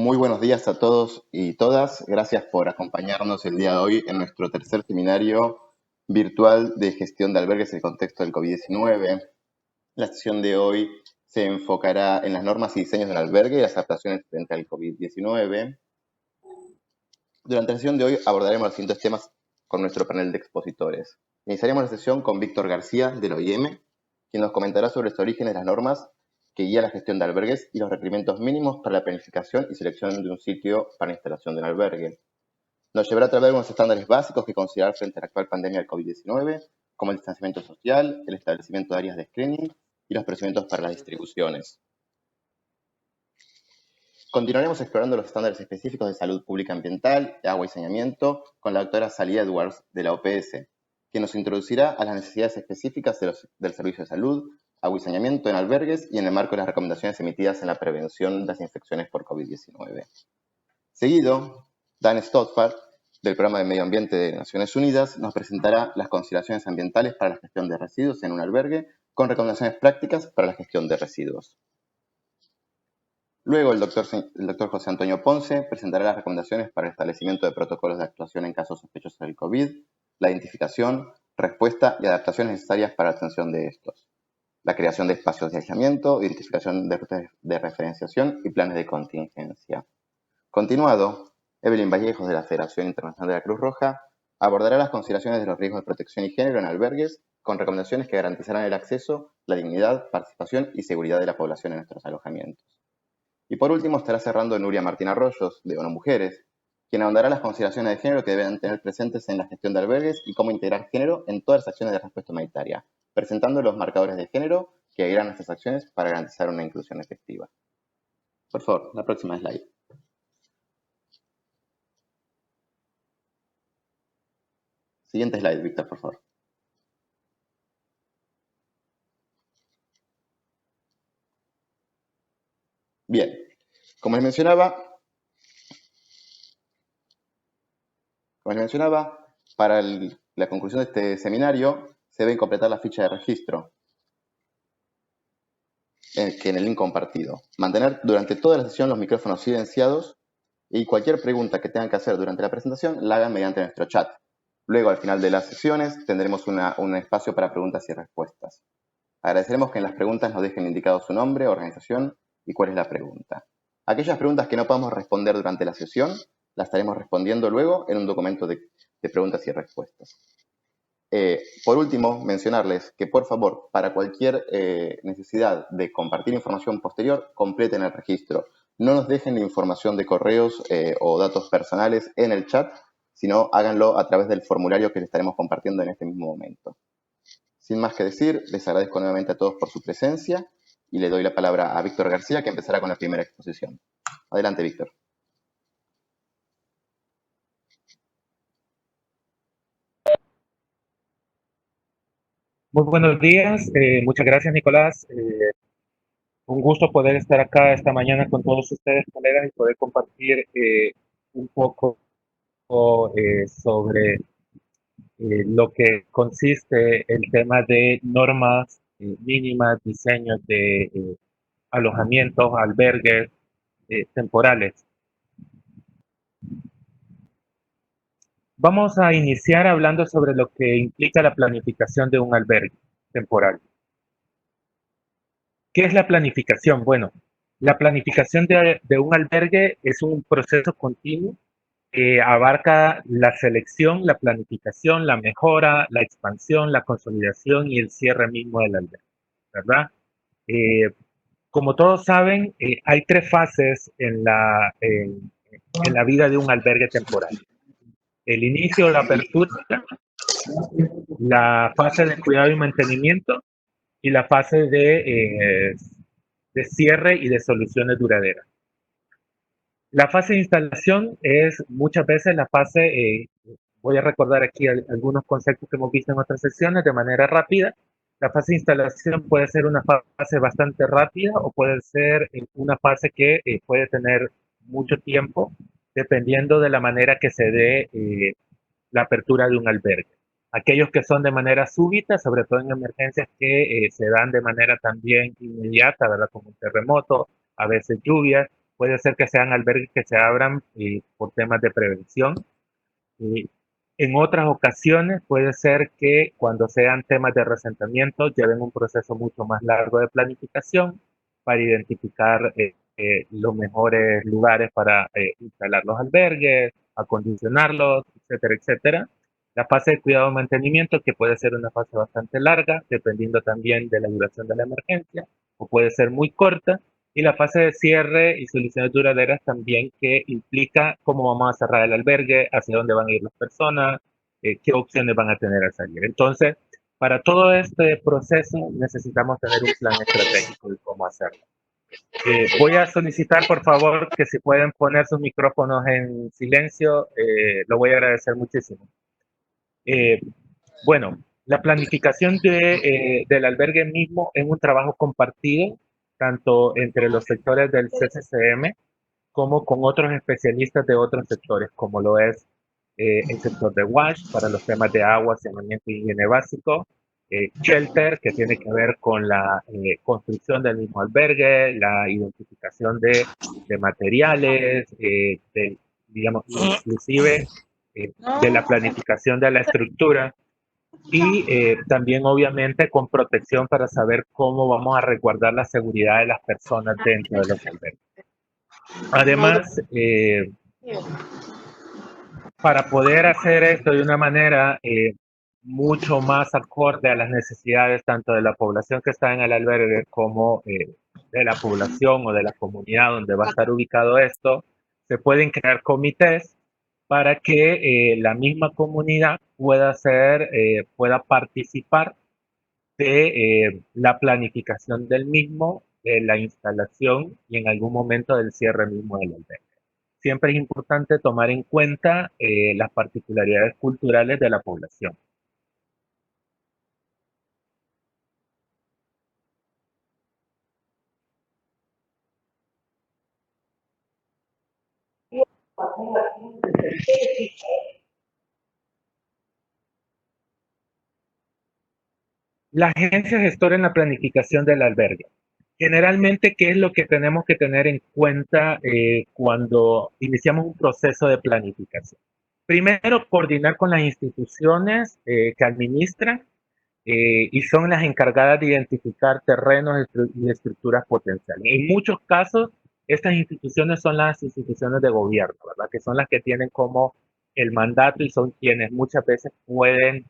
Muy buenos días a todos y todas. Gracias por acompañarnos el día de hoy en nuestro tercer seminario virtual de gestión de albergues en el contexto del COVID-19. La sesión de hoy se enfocará en las normas y diseños del albergue y las adaptaciones frente al COVID-19. Durante la sesión de hoy abordaremos los siguientes temas con nuestro panel de expositores. Iniciaremos la sesión con Víctor García, del OIM, quien nos comentará sobre los orígenes de las normas que guía la gestión de albergues y los requerimientos mínimos para la planificación y selección de un sitio para instalación de un albergue. Nos llevará a través de unos estándares básicos que considerar frente a la actual pandemia del COVID-19, como el distanciamiento social, el establecimiento de áreas de screening y los procedimientos para las distribuciones. Continuaremos explorando los estándares específicos de salud pública ambiental, agua y saneamiento con la doctora Salía Edwards de la OPS, que nos introducirá a las necesidades específicas del servicio de salud, agua y saneamiento en albergues y en el marco de las recomendaciones emitidas en la prevención de las infecciones por COVID-19. Seguido, Dan Stoddard, del Programa de Medio Ambiente de Naciones Unidas, nos presentará las consideraciones ambientales para la gestión de residuos en un albergue con recomendaciones prácticas para la gestión de residuos. Luego, el doctor José Antonio Ponce presentará las recomendaciones para el establecimiento de protocolos de actuación en casos sospechosos del COVID, la identificación, respuesta y adaptaciones necesarias para la atención de estos, la creación de espacios de aislamiento, identificación de rutas de referenciación y planes de contingencia. Continuado, Evelyn Vallejos, de la Federación Internacional de la Cruz Roja, abordará las consideraciones de los riesgos de protección y género en albergues con recomendaciones que garantizarán el acceso, la dignidad, participación y seguridad de la población en nuestros alojamientos. Y por último estará cerrando Nuria Martín Arroyos, de ONU Mujeres, quien ahondará las consideraciones de género que deben tener presentes en la gestión de albergues y cómo integrar género en todas las acciones de respuesta humanitaria, presentando los marcadores de género que guiarán nuestras acciones para garantizar una inclusión efectiva. Por favor, la próxima slide. Siguiente slide, Víctor, por favor. Bien, como les mencionaba, para la conclusión de este seminario se deben completar la ficha de registro que en el link compartido. Mantener durante toda la sesión los micrófonos silenciados y cualquier pregunta que tengan que hacer durante la presentación la hagan mediante nuestro chat. Luego, al final de las sesiones, tendremos un espacio para preguntas y respuestas. Agradeceremos que en las preguntas nos dejen indicado su nombre, organización y cuál es la pregunta. Aquellas preguntas que no podamos responder durante la sesión, las estaremos respondiendo luego en un documento de preguntas y respuestas. Por último, mencionarles que, por favor, para cualquier necesidad de compartir información posterior, completen el registro. No nos dejen la información de correos o datos personales en el chat, sino háganlo a través del formulario que les estaremos compartiendo en este mismo momento. Sin más que decir, les agradezco nuevamente a todos por su presencia y le doy la palabra a Víctor García, que empezará con la primera exposición. Adelante, Víctor. Muy buenos días, muchas gracias, Nicolás. Un gusto poder estar acá esta mañana con todos ustedes, colegas, y poder compartir un poco sobre lo que consiste el tema de normas mínimas, diseños de alojamientos, albergues temporales. Vamos a iniciar hablando sobre lo que implica la planificación de un albergue temporal. ¿Qué es la planificación? Bueno, la planificación de un albergue es un proceso continuo que abarca la selección, la planificación, la mejora, la expansión, la consolidación y el cierre mismo del albergue, ¿verdad? Como todos saben, hay tres fases en la vida de un albergue temporal. El inicio, la apertura, la fase de cuidado y mantenimiento y la fase de cierre y de soluciones duraderas. La fase de instalación es muchas veces la fase, voy a recordar aquí algunos conceptos que hemos visto en otras sesiones de manera rápida. La fase de instalación puede ser una fase bastante rápida o puede ser una fase que puede tener mucho tiempo, dependiendo de la manera que se dé la apertura de un albergue. Aquellos que son de manera súbita, sobre todo en emergencias que se dan de manera también inmediata, ¿verdad? Como un terremoto, a veces lluvias, Puede ser que sean albergues que se abran por temas de prevención. Y en otras ocasiones puede ser que cuando sean temas de resentamiento lleven un proceso mucho más largo de planificación para identificar los mejores lugares para instalar los albergues, acondicionarlos, etcétera, etcétera. La fase de cuidado y mantenimiento, que puede ser una fase bastante larga, dependiendo también de la duración de la emergencia, o puede ser muy corta, y la fase de cierre y soluciones duraderas también, que implica cómo vamos a cerrar el albergue, hacia dónde van a ir las personas, qué opciones van a tener al salir. Entonces, para todo este proceso necesitamos tener un plan estratégico de cómo hacerlo. Voy a solicitar, por favor, que si pueden poner sus micrófonos en silencio, lo voy a agradecer muchísimo. Eh, bueno, la planificación del albergue mismo es un trabajo compartido, tanto entre los sectores del CCCM como con otros especialistas de otros sectores, como lo es el sector de WASH para los temas de agua, saneamiento y higiene básico, Shelter, que tiene que ver con la construcción del mismo albergue, la identificación de materiales, digamos, inclusive de la planificación de la estructura y también obviamente con protección para saber cómo vamos a resguardar la seguridad de las personas dentro de los albergues. Además, para poder hacer esto de una manera mucho más acorde a las necesidades tanto de la población que está en el albergue como de la población o de la comunidad donde va a estar ubicado esto, se pueden crear comités para que la misma comunidad pueda participar de la planificación del mismo, de la instalación y en algún momento del cierre mismo del albergue. Siempre es importante tomar en cuenta las particularidades culturales de la población. La agencia gestora en la planificación del albergue. Generalmente, ¿qué es lo que tenemos que tener en cuenta cuando iniciamos un proceso de planificación? Primero, coordinar con las instituciones que administran y son las encargadas de identificar terrenos y estructuras potenciales. En muchos casos, estas instituciones son las instituciones de gobierno, ¿verdad? Que son las que tienen como el mandato y son quienes muchas veces pueden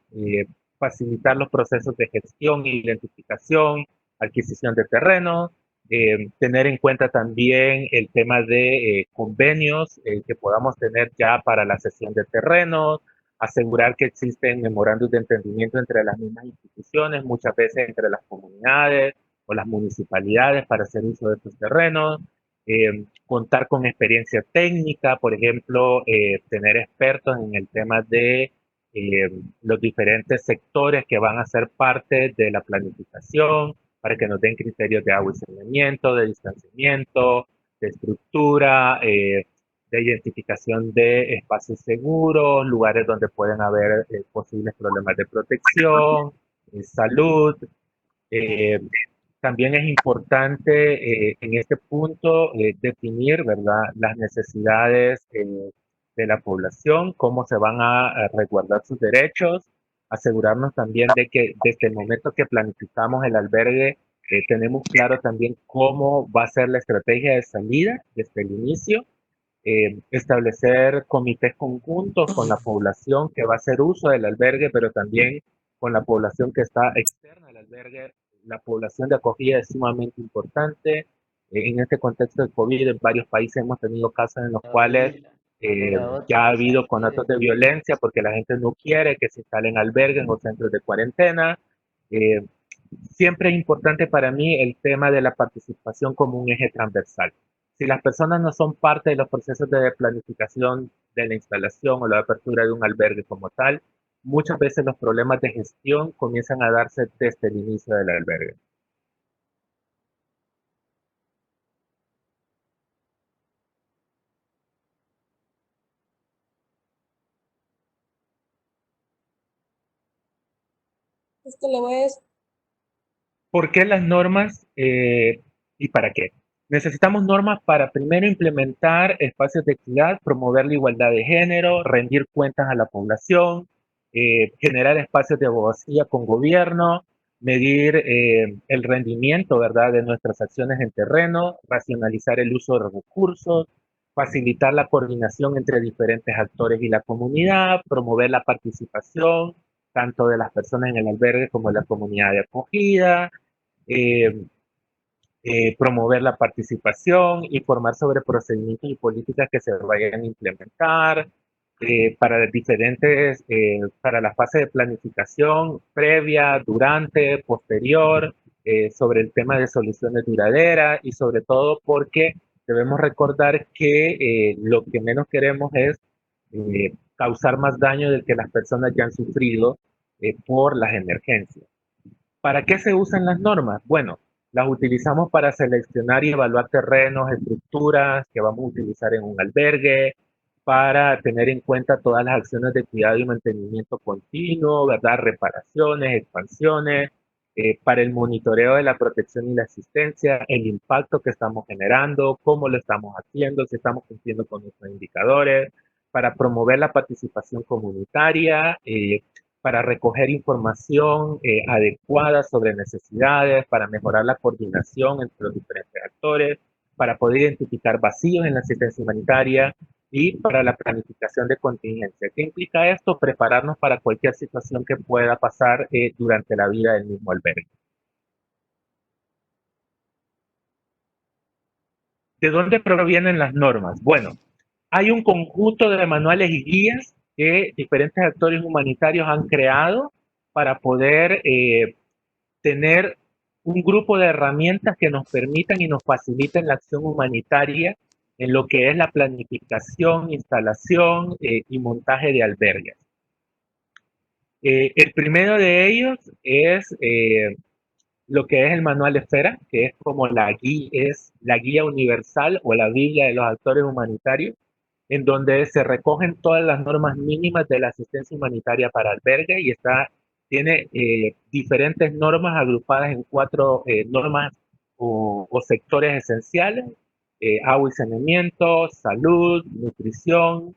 facilitar los procesos de gestión, identificación, adquisición de terrenos, tener en cuenta también el tema de convenios que podamos tener ya para la cesión de terrenos, asegurar que existen memorandos de entendimiento entre las mismas instituciones, muchas veces entre las comunidades o las municipalidades para hacer uso de estos terrenos, contar con experiencia técnica, por ejemplo, tener expertos en el tema de los diferentes sectores que van a ser parte de la planificación, para que nos den criterios de agua y saneamiento, de distanciamiento, de estructura, de identificación de espacios seguros, lugares donde pueden haber posibles problemas de protección, salud. Eh, También es importante en este punto definir, ¿verdad?, las necesidades de la población, cómo se van a resguardar sus derechos, asegurarnos también de que desde el momento que planificamos el albergue, tenemos claro también cómo va a ser la estrategia de salida desde el inicio, establecer comités conjuntos con la población que va a hacer uso del albergue, pero también con la población que está externa al albergue. La población de acogida es sumamente importante. En este contexto de COVID, en varios países hemos tenido casos en los cuales ya ha habido conatos de violencia porque la gente no quiere que se instalen albergues o centros de cuarentena. Eh, Siempre es importante para mí el tema de la participación como un eje transversal. Si las personas no son parte de los procesos de planificación de la instalación o la apertura de un albergue como tal, muchas veces los problemas de gestión comienzan a darse desde el inicio del albergue. ¿Por qué las normas y para qué? Necesitamos normas para primero implementar espacios de equidad, promover la igualdad de género, rendir cuentas a la población, generar espacios de abogacía con gobierno, medir el rendimiento, ¿verdad?, de nuestras acciones en terreno, racionalizar el uso de recursos, facilitar la coordinación entre diferentes actores y la comunidad, promover la participación tanto de las personas en el albergue como de la comunidad de acogida, eh, promover la participación, informar sobre procedimientos y políticas que se vayan a implementar para diferentes, para la fase de planificación previa, durante, posterior, sobre el tema de soluciones duraderas y sobre todo porque debemos recordar que lo que menos queremos es causar más daño del que las personas ya han sufrido por las emergencias. ¿Para qué se usan las normas? Bueno, las utilizamos para seleccionar y evaluar terrenos, estructuras que vamos a utilizar en un albergue, para tener en cuenta todas las acciones de cuidado y mantenimiento continuo, ¿verdad? Reparaciones, expansiones, para el monitoreo de la protección y la asistencia, el impacto que estamos generando, cómo lo estamos haciendo, si estamos cumpliendo con nuestros indicadores, para promover la participación comunitaria, para recoger información adecuada sobre necesidades, para mejorar la coordinación entre los diferentes actores, para poder identificar vacíos en la asistencia humanitaria y para la planificación de contingencia. ¿Qué implica esto? Prepararnos para cualquier situación que pueda pasar durante la vida del mismo albergue. ¿De dónde provienen las normas? Bueno, hay un conjunto de manuales y guías que diferentes actores humanitarios han creado para poder tener un grupo de herramientas que nos permitan y nos faciliten la acción humanitaria en lo que es la planificación, instalación y montaje de albergues. El primero de ellos es lo que es el manual Esfera, que es como es la guía universal o la Biblia de los actores humanitarios, en donde se recogen todas las normas mínimas de la asistencia humanitaria para albergue y tiene diferentes normas agrupadas en cuatro normas o sectores esenciales: agua y saneamiento, salud, nutrición,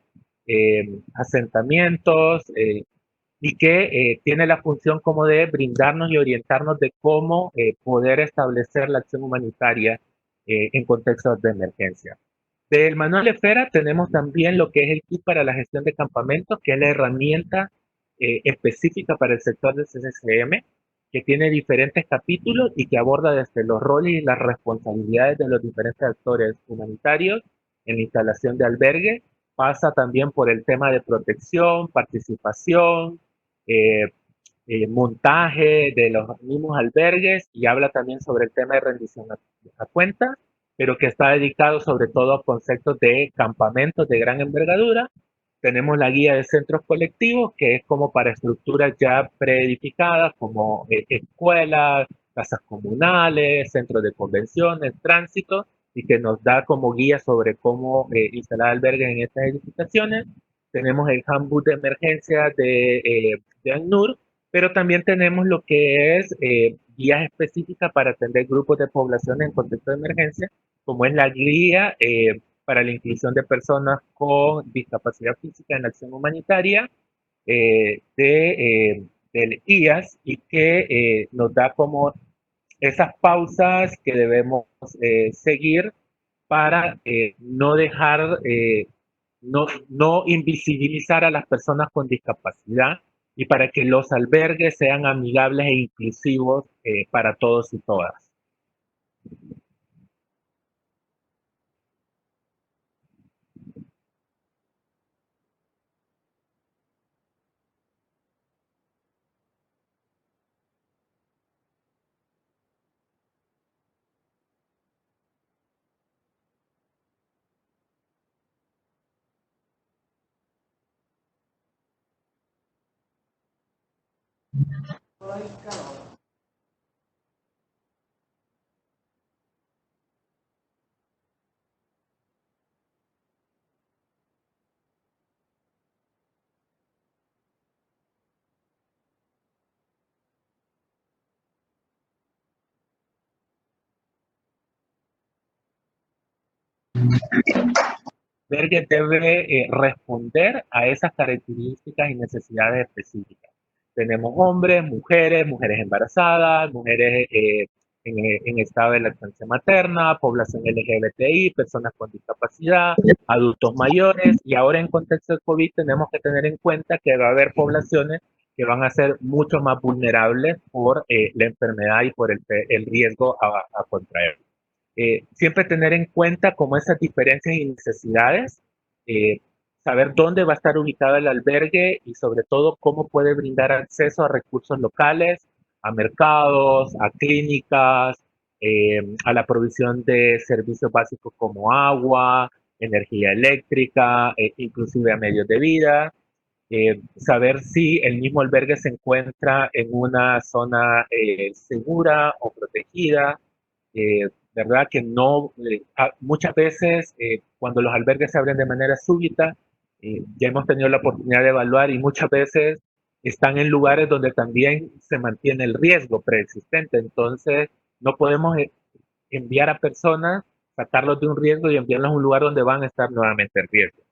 asentamientos, y que tiene la función como de brindarnos y orientarnos de cómo poder establecer la acción humanitaria en contextos de emergencia. Del manual Esfera tenemos también lo que es el kit para la gestión de campamentos, que es la herramienta específica para el sector de CCCM, que tiene diferentes capítulos y que aborda desde los roles y las responsabilidades de los diferentes actores humanitarios en la instalación de albergue, pasa también por el tema de protección, participación, eh, montaje de los mismos albergues y habla también sobre el tema de rendición a cuentas, pero que está dedicado sobre todo a conceptos de campamentos de gran envergadura. Tenemos la guía de centros colectivos, que es como para estructuras ya preedificadas, como escuelas, casas comunales, centros de convenciones, tránsito, y que nos da como guía sobre cómo instalar albergues en estas edificaciones. Tenemos el handbook de emergencia de ACNUR, pero también tenemos lo que es guías específicas para atender grupos de población en contexto de emergencia, como es la guía para la inclusión de personas con discapacidad física en la acción humanitaria del IAS, y que nos da como esas pausas que debemos seguir para no dejar, no invisibilizar a las personas con discapacidad y para que los albergues sean amigables e inclusivos para todos y todas. albergue debe responder a esas características y necesidades específicas. Tenemos hombres, mujeres embarazadas, mujeres en estado de lactancia materna, población LGBTI, personas con discapacidad, adultos mayores, y ahora en contexto de COVID tenemos que tener en cuenta que va a haber poblaciones que van a ser mucho más vulnerables por la enfermedad y por el riesgo a contraer. Siempre tener en cuenta como esas diferencias y necesidades, eh, saber dónde va a estar ubicado el albergue y sobre todo cómo puede brindar acceso a recursos locales, a mercados, a clínicas, a la provisión de servicios básicos como agua, energía eléctrica, inclusive a medios de vida. Saber si el mismo albergue se encuentra en una zona segura o protegida, ¿verdad? Que no, muchas veces cuando los albergues se abren de manera súbita, ya hemos tenido la oportunidad de evaluar y muchas veces están en lugares donde también se mantiene el riesgo preexistente. Entonces, no podemos enviar a personas, sacarlos de un riesgo y enviarlos a un lugar donde van a estar nuevamente en riesgo.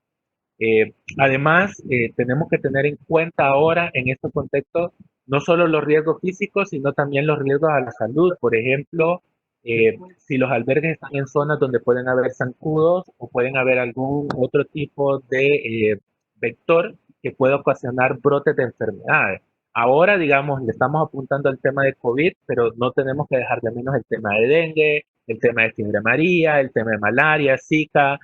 Además, tenemos que tener en cuenta ahora en este contexto no solo los riesgos físicos, sino también los riesgos a la salud. Por ejemplo, si los albergues están en zonas donde pueden haber zancudos o pueden haber algún otro tipo de vector que pueda ocasionar brotes de enfermedades. Ahora, digamos, le estamos apuntando al tema de COVID, pero no tenemos que dejar de menos el tema de dengue, el tema de fiebre amarilla, el tema de malaria, Zika,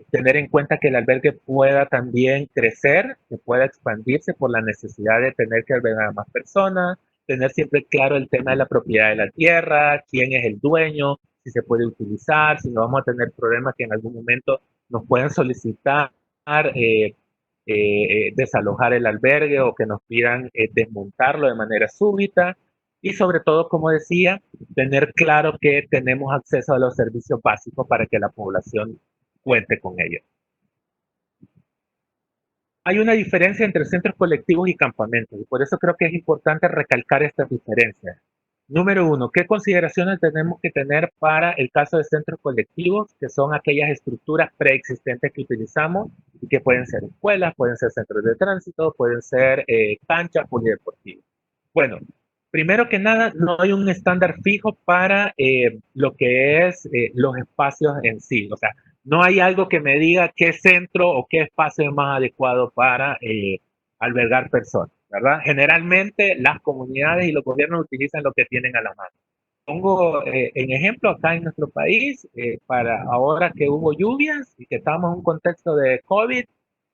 tener en cuenta que el albergue pueda también crecer, que pueda expandirse por la necesidad de tener que albergar a más personas, tener siempre claro el tema de la propiedad de la tierra, quién es el dueño, si se puede utilizar, si no vamos a tener problemas que en algún momento nos puedan solicitar desalojar el albergue o que nos pidan desmontarlo de manera súbita. Y sobre todo, como decía, tener claro que tenemos acceso a los servicios básicos para que la población cuente con ellos. Hay una diferencia entre centros colectivos y campamentos y por eso creo que es importante recalcar estas diferencias. Número uno, ¿qué consideraciones tenemos que tener para el caso de centros colectivos, que son aquellas estructuras preexistentes que utilizamos y que pueden ser escuelas, pueden ser centros de tránsito, pueden ser canchas polideportivas? Bueno, primero que nada, no hay un estándar fijo para lo que es los espacios en sí. O sea, no hay algo que me diga qué centro o qué espacio es más adecuado para albergar personas, ¿verdad? Generalmente las comunidades y los gobiernos utilizan lo que tienen a la mano. Pongo en ejemplo acá en nuestro país, para ahora que hubo lluvias y que estamos en un contexto de COVID,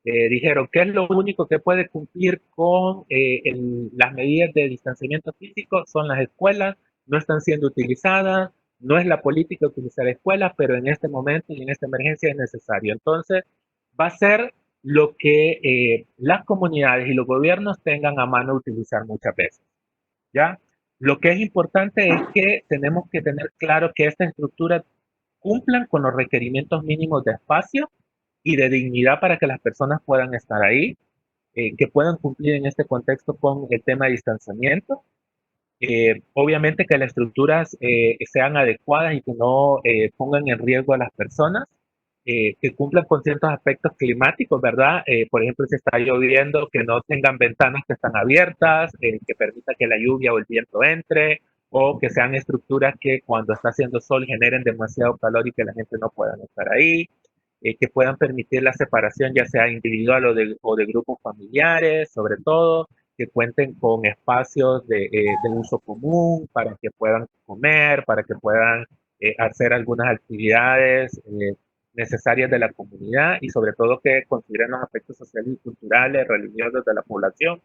dijeron que es lo único que puede cumplir con las medidas de distanciamiento físico son las escuelas, no están siendo utilizadas, no es la política utilizar escuelas, pero en este momento y en esta emergencia es necesario. Entonces, va a ser lo que las comunidades y los gobiernos tengan a mano utilizar muchas veces, ¿ya? Lo que es importante es que tenemos que tener claro que estas estructuras cumplan con los requerimientos mínimos de espacio y de dignidad para que las personas puedan estar ahí, que puedan cumplir en este contexto con el tema de distanciamiento. Obviamente que las estructuras sean adecuadas y que no pongan en riesgo a las personas, que cumplan con ciertos aspectos climáticos, ¿verdad? Por ejemplo, si está lloviendo, que no tengan ventanas que están abiertas, que permita que la lluvia o el viento entre, o que sean estructuras que cuando está haciendo sol generen demasiado calor y que la gente no pueda estar ahí, que puedan permitir la separación ya sea individual o de grupos familiares, sobre todo, que cuenten con espacios de uso común para que puedan comer, para que puedan hacer algunas actividades necesarias de la comunidad y sobre todo que consideren los aspectos sociales y culturales, religiosos de la población.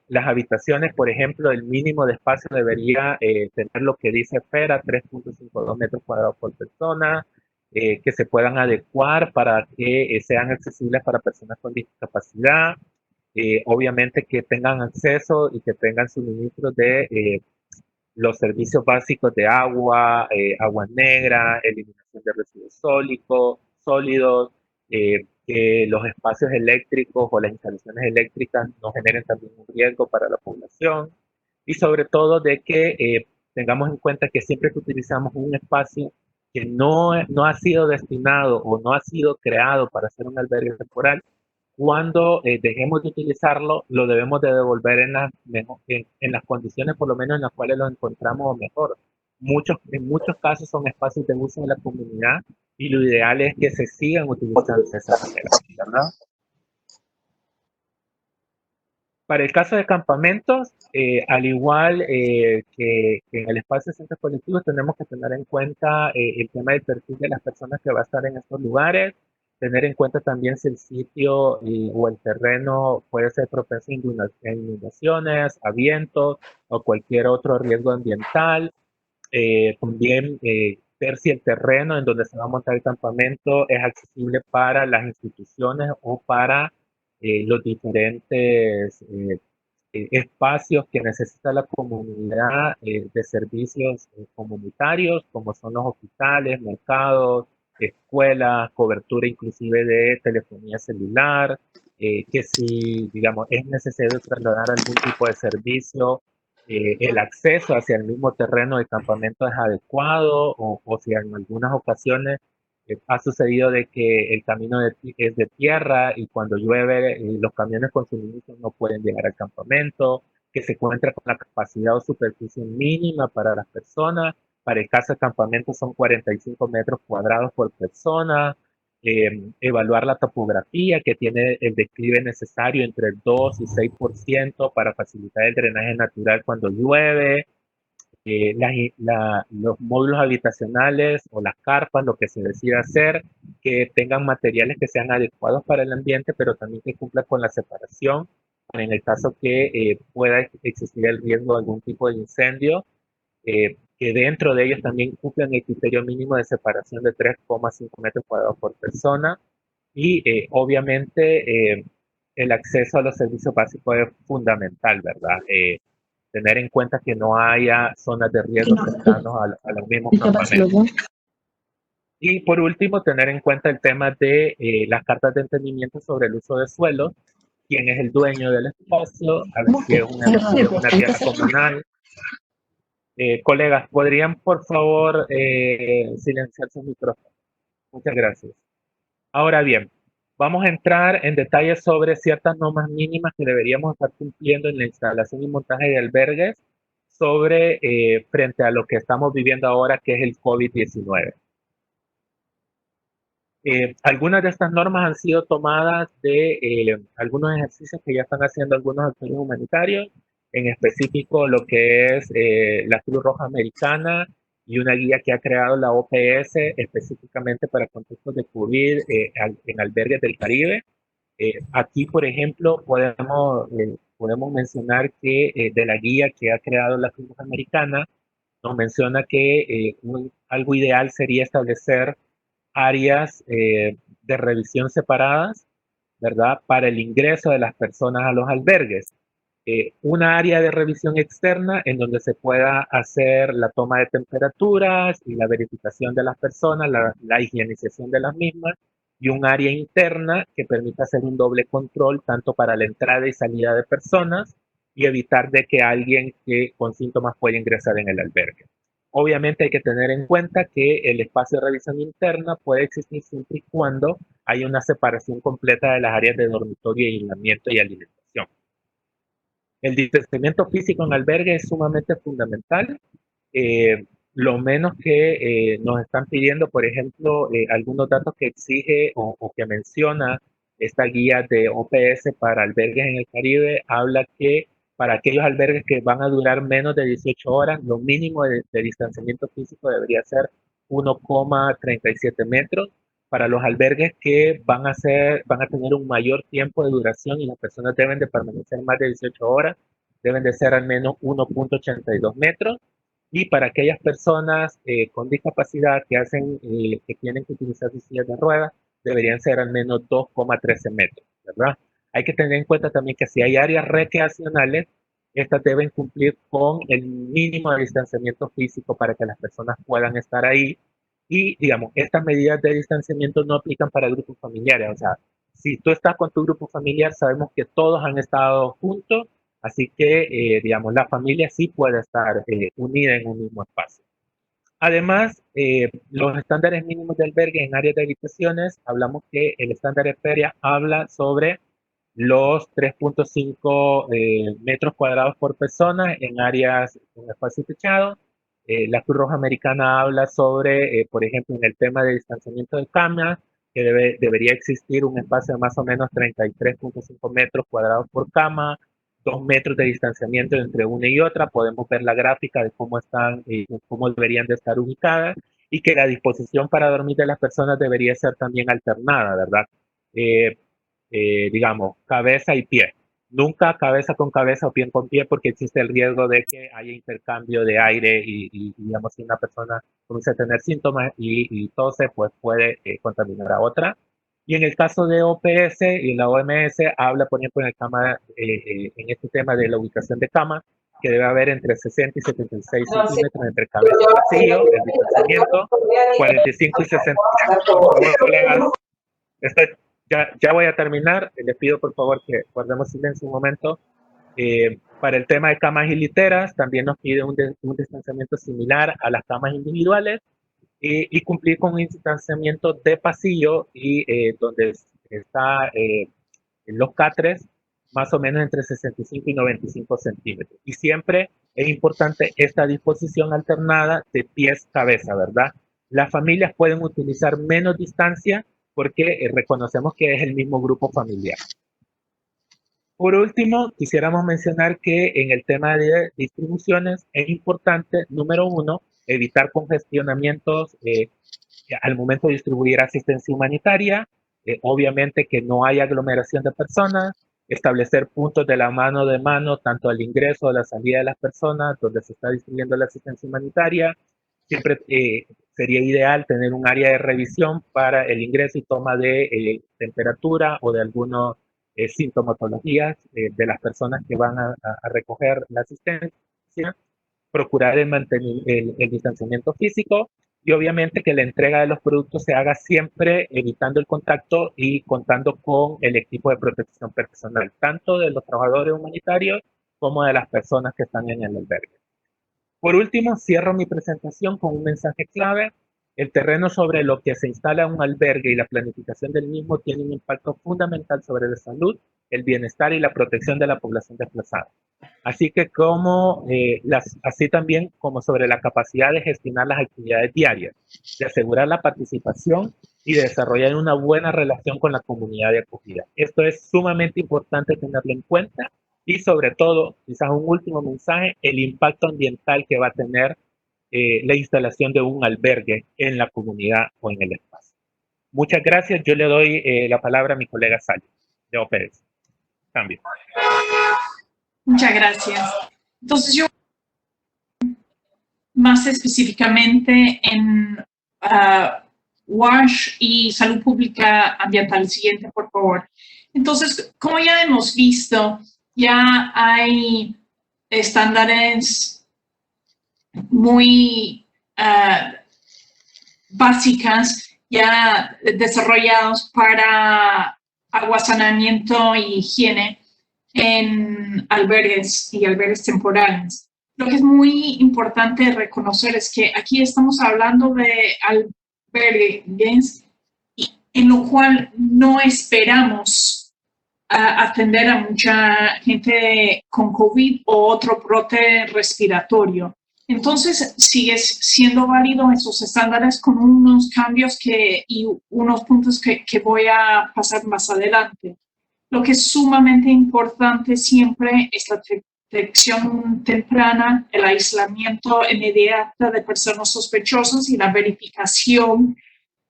Las habitaciones, por ejemplo, el mínimo de espacio debería tener lo que dice FERA, 3.52 metros cuadrados por persona, que se puedan adecuar para que sean accesibles para personas con discapacidad, obviamente que tengan acceso y que tengan suministro de los servicios básicos de agua, agua negra, eliminación de residuos sólidos, que los espacios eléctricos o las instalaciones eléctricas no generen también un riesgo para la población y sobre todo de que tengamos en cuenta que siempre que utilizamos un espacio que no ha sido destinado o no ha sido creado para ser un albergue temporal, cuando dejemos de utilizarlo, lo debemos de devolver en las condiciones por lo menos en las cuales lo encontramos mejor. En muchos casos son espacios de uso de la comunidad y lo ideal es que se sigan utilizando de esa manera, ¿verdad? Para el caso de campamentos, al igual que en el espacio de centros colectivos, tenemos que tener en cuenta el tema del perfil de las personas que va a estar en estos lugares, tener en cuenta también si el sitio o el terreno puede ser propenso a inundaciones, a vientos o cualquier otro riesgo ambiental. También ver si el terreno en donde se va a montar el campamento es accesible para las instituciones o para los diferentes espacios que necesita la comunidad de servicios comunitarios, como son los hospitales, mercados, escuelas, cobertura inclusive de telefonía celular, que si, digamos, es necesario trasladar algún tipo de servicio, el acceso hacia el mismo terreno de campamento es adecuado o si en algunas ocasiones ha sucedido de que el camino es de tierra y cuando llueve los camiones con suministros no pueden llegar al campamento, que se encuentra con la capacidad o superficie mínima para las personas. Para el caso de campamento son 45 metros cuadrados por persona. Evaluar la topografía que tiene el declive necesario entre el 2 y 6% para facilitar el drenaje natural cuando llueve, los módulos habitacionales o las carpas, lo que se decida hacer, que tengan materiales que sean adecuados para el ambiente, pero también que cumplan con la separación, en el caso que pueda existir el riesgo de algún tipo de incendio, que dentro de ellos también cumplan el criterio mínimo de separación de 3,5 metros cuadrados por persona y obviamente el acceso a los servicios básicos es fundamental, ¿verdad? Tener en cuenta que no haya zonas de riesgo cercanos a los mismos campamentos. Y por último, tener en cuenta el tema de las cartas de entendimiento sobre el uso de suelos, quién es el dueño del espacio, a ver si es una tierra comunal. Colegas, ¿podrían por favor silenciar sus micrófonos? Muchas gracias. Ahora bien, vamos a entrar en detalles sobre ciertas normas mínimas que deberíamos estar cumpliendo en la instalación y montaje de albergues sobre frente a lo que estamos viviendo ahora, que es el COVID-19. Algunas de estas normas han sido tomadas de algunos ejercicios que ya están haciendo algunos actores humanitarios, en específico lo que es la Cruz Roja Americana y una guía que ha creado la OPS específicamente para contextos de COVID en albergues del Caribe. Aquí, por ejemplo, podemos mencionar que de la guía que ha creado la Cruz Roja Americana, nos menciona que algo ideal sería establecer áreas de revisión separadas, ¿verdad? Para el ingreso de las personas a los albergues. Una área de revisión externa en donde se pueda hacer la toma de temperaturas y la verificación de las personas, la higienización de las mismas, y un área interna que permita hacer un doble control tanto para la entrada y salida de personas y evitar de que alguien que con síntomas pueda ingresar en el albergue. Obviamente hay que tener en cuenta que el espacio de revisión interna puede existir siempre y cuando haya una separación completa de las áreas de dormitorio, aislamiento y alimentación. El distanciamiento físico en albergue es sumamente fundamental. Lo menos que nos están pidiendo, por ejemplo, algunos datos que exige o que menciona esta guía de OPS para albergues en el Caribe, habla que para aquellos albergues que van a durar menos de 18 horas, lo mínimo de distanciamiento físico debería ser 1,37 metros. Para los albergues que van a tener un mayor tiempo de duración y las personas deben de permanecer más de 18 horas, deben de ser al menos 1,82 metros. Y para aquellas personas con discapacidad que tienen que utilizar sus sillas de ruedas, deberían ser al menos 2,13 metros, ¿verdad? Hay que tener en cuenta también que si hay áreas recreacionales, estas deben cumplir con el mínimo de distanciamiento físico para que las personas puedan estar ahí. Y, digamos, estas medidas de distanciamiento no aplican para grupos familiares. O sea, si tú estás con tu grupo familiar, sabemos que todos han estado juntos, así que, digamos, la familia sí puede estar unida en un mismo espacio. Además, los estándares mínimos de albergue en áreas de habitaciones, hablamos que el estándar EPERIA habla sobre los 3.5 metros cuadrados por persona en áreas con espacio techado. La Cruz Roja Americana habla sobre, por ejemplo, en el tema de distanciamiento de camas, que debería existir un espacio de más o menos 33.5 metros cuadrados por cama, 2 metros de distanciamiento entre una y otra. Podemos ver la gráfica de cómo están, cómo deberían de estar ubicadas, y que la disposición para dormir de las personas debería ser también alternada, ¿verdad? Eh, digamos, cabeza y pie. Nunca cabeza con cabeza o pie con pie, porque existe el riesgo de que haya intercambio de aire y digamos, si una persona comienza a tener síntomas y tose, pues puede contaminar a otra. Y en el caso de OPS y la OMS habla, por ejemplo, en este tema de la ubicación de camas, que debe haber entre 60 y 76 centímetros entre cabeza y pasillo, el distanciamiento, 45 y 60. Por favor, colegas, estoy, ya voy a terminar. Les pido por favor que guardemos silencio un momento. Para el tema de camas y literas, también nos pide un distanciamiento similar a las camas individuales, y cumplir con un distanciamiento de pasillo y donde está los catres, más o menos entre 65 y 95 centímetros. Y siempre es importante esta disposición alternada de pies-cabeza, ¿verdad? Las familias pueden utilizar menos distancia porque reconocemos que es el mismo grupo familiar. Por último, quisiéramos mencionar que en el tema de distribuciones es importante, número uno, evitar congestionamientos al momento de distribuir asistencia humanitaria, obviamente que no haya aglomeración de personas, establecer puntos de la mano de mano, tanto al ingreso o a la salida de las personas, donde se está distribuyendo la asistencia humanitaria. Siempre sería ideal tener un área de revisión para el ingreso y toma de temperatura o de algunas sintomatologías de las personas que van a recoger la asistencia, procurar el distanciamiento físico, y obviamente que la entrega de los productos se haga siempre evitando el contacto y contando con el equipo de protección personal, tanto de los trabajadores humanitarios como de las personas que están en el albergue. Por último, cierro mi presentación con un mensaje clave. El terreno sobre lo que se instala un albergue y la planificación del mismo tiene un impacto fundamental sobre la salud, el bienestar y la protección de la población desplazada. Así que así también como sobre la capacidad de gestionar las actividades diarias, de asegurar la participación y de desarrollar una buena relación con la comunidad de acogida. Esto es sumamente importante tenerlo en cuenta, y sobre todo, quizás un último mensaje, el impacto ambiental que va a tener la instalación de un albergue en la comunidad o en el espacio. Muchas gracias. Yo le doy la palabra a mi colega Sally, de OPS. Cambio. Muchas gracias. Entonces yo, más específicamente en WASH y salud pública ambiental. Siguiente, por favor. Entonces, como ya hemos visto, ya hay estándares muy básicas ya desarrollados para agua, saneamiento y higiene en albergues y albergues temporales. Lo que es muy importante reconocer es que aquí estamos hablando de albergues en lo cual no esperamos atender a mucha gente con COVID o otro brote respiratorio. Entonces, sigue siendo válido esos estándares con unos cambios y unos puntos que voy a pasar más adelante. Lo que es sumamente importante siempre es la detección temprana, el aislamiento inmediato de personas sospechosas y la verificación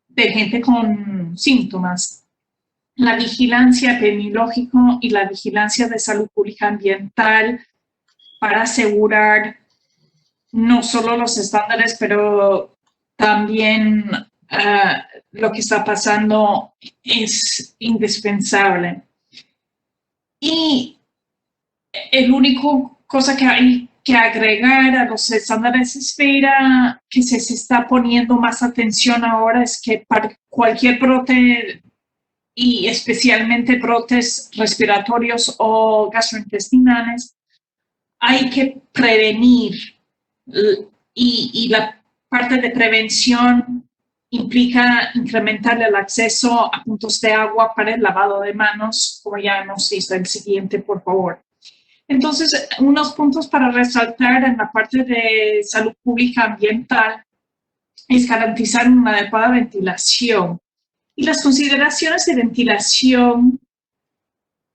de gente con síntomas. La vigilancia epidemiológica y la vigilancia de salud pública ambiental para asegurar no solo los estándares, pero también lo que está pasando es indispensable. Y el único cosa que hay que agregar a los estándares espera que se está poniendo más atención ahora es que para cualquier brote y especialmente brotes respiratorios o gastrointestinales hay que prevenir y la parte de prevención implica incrementar el acceso a puntos de agua para el lavado de manos, como ya hemos visto. El siguiente, por favor. Entonces, unos puntos para resaltar en la parte de salud pública ambiental es garantizar una adecuada ventilación. Y las consideraciones de ventilación,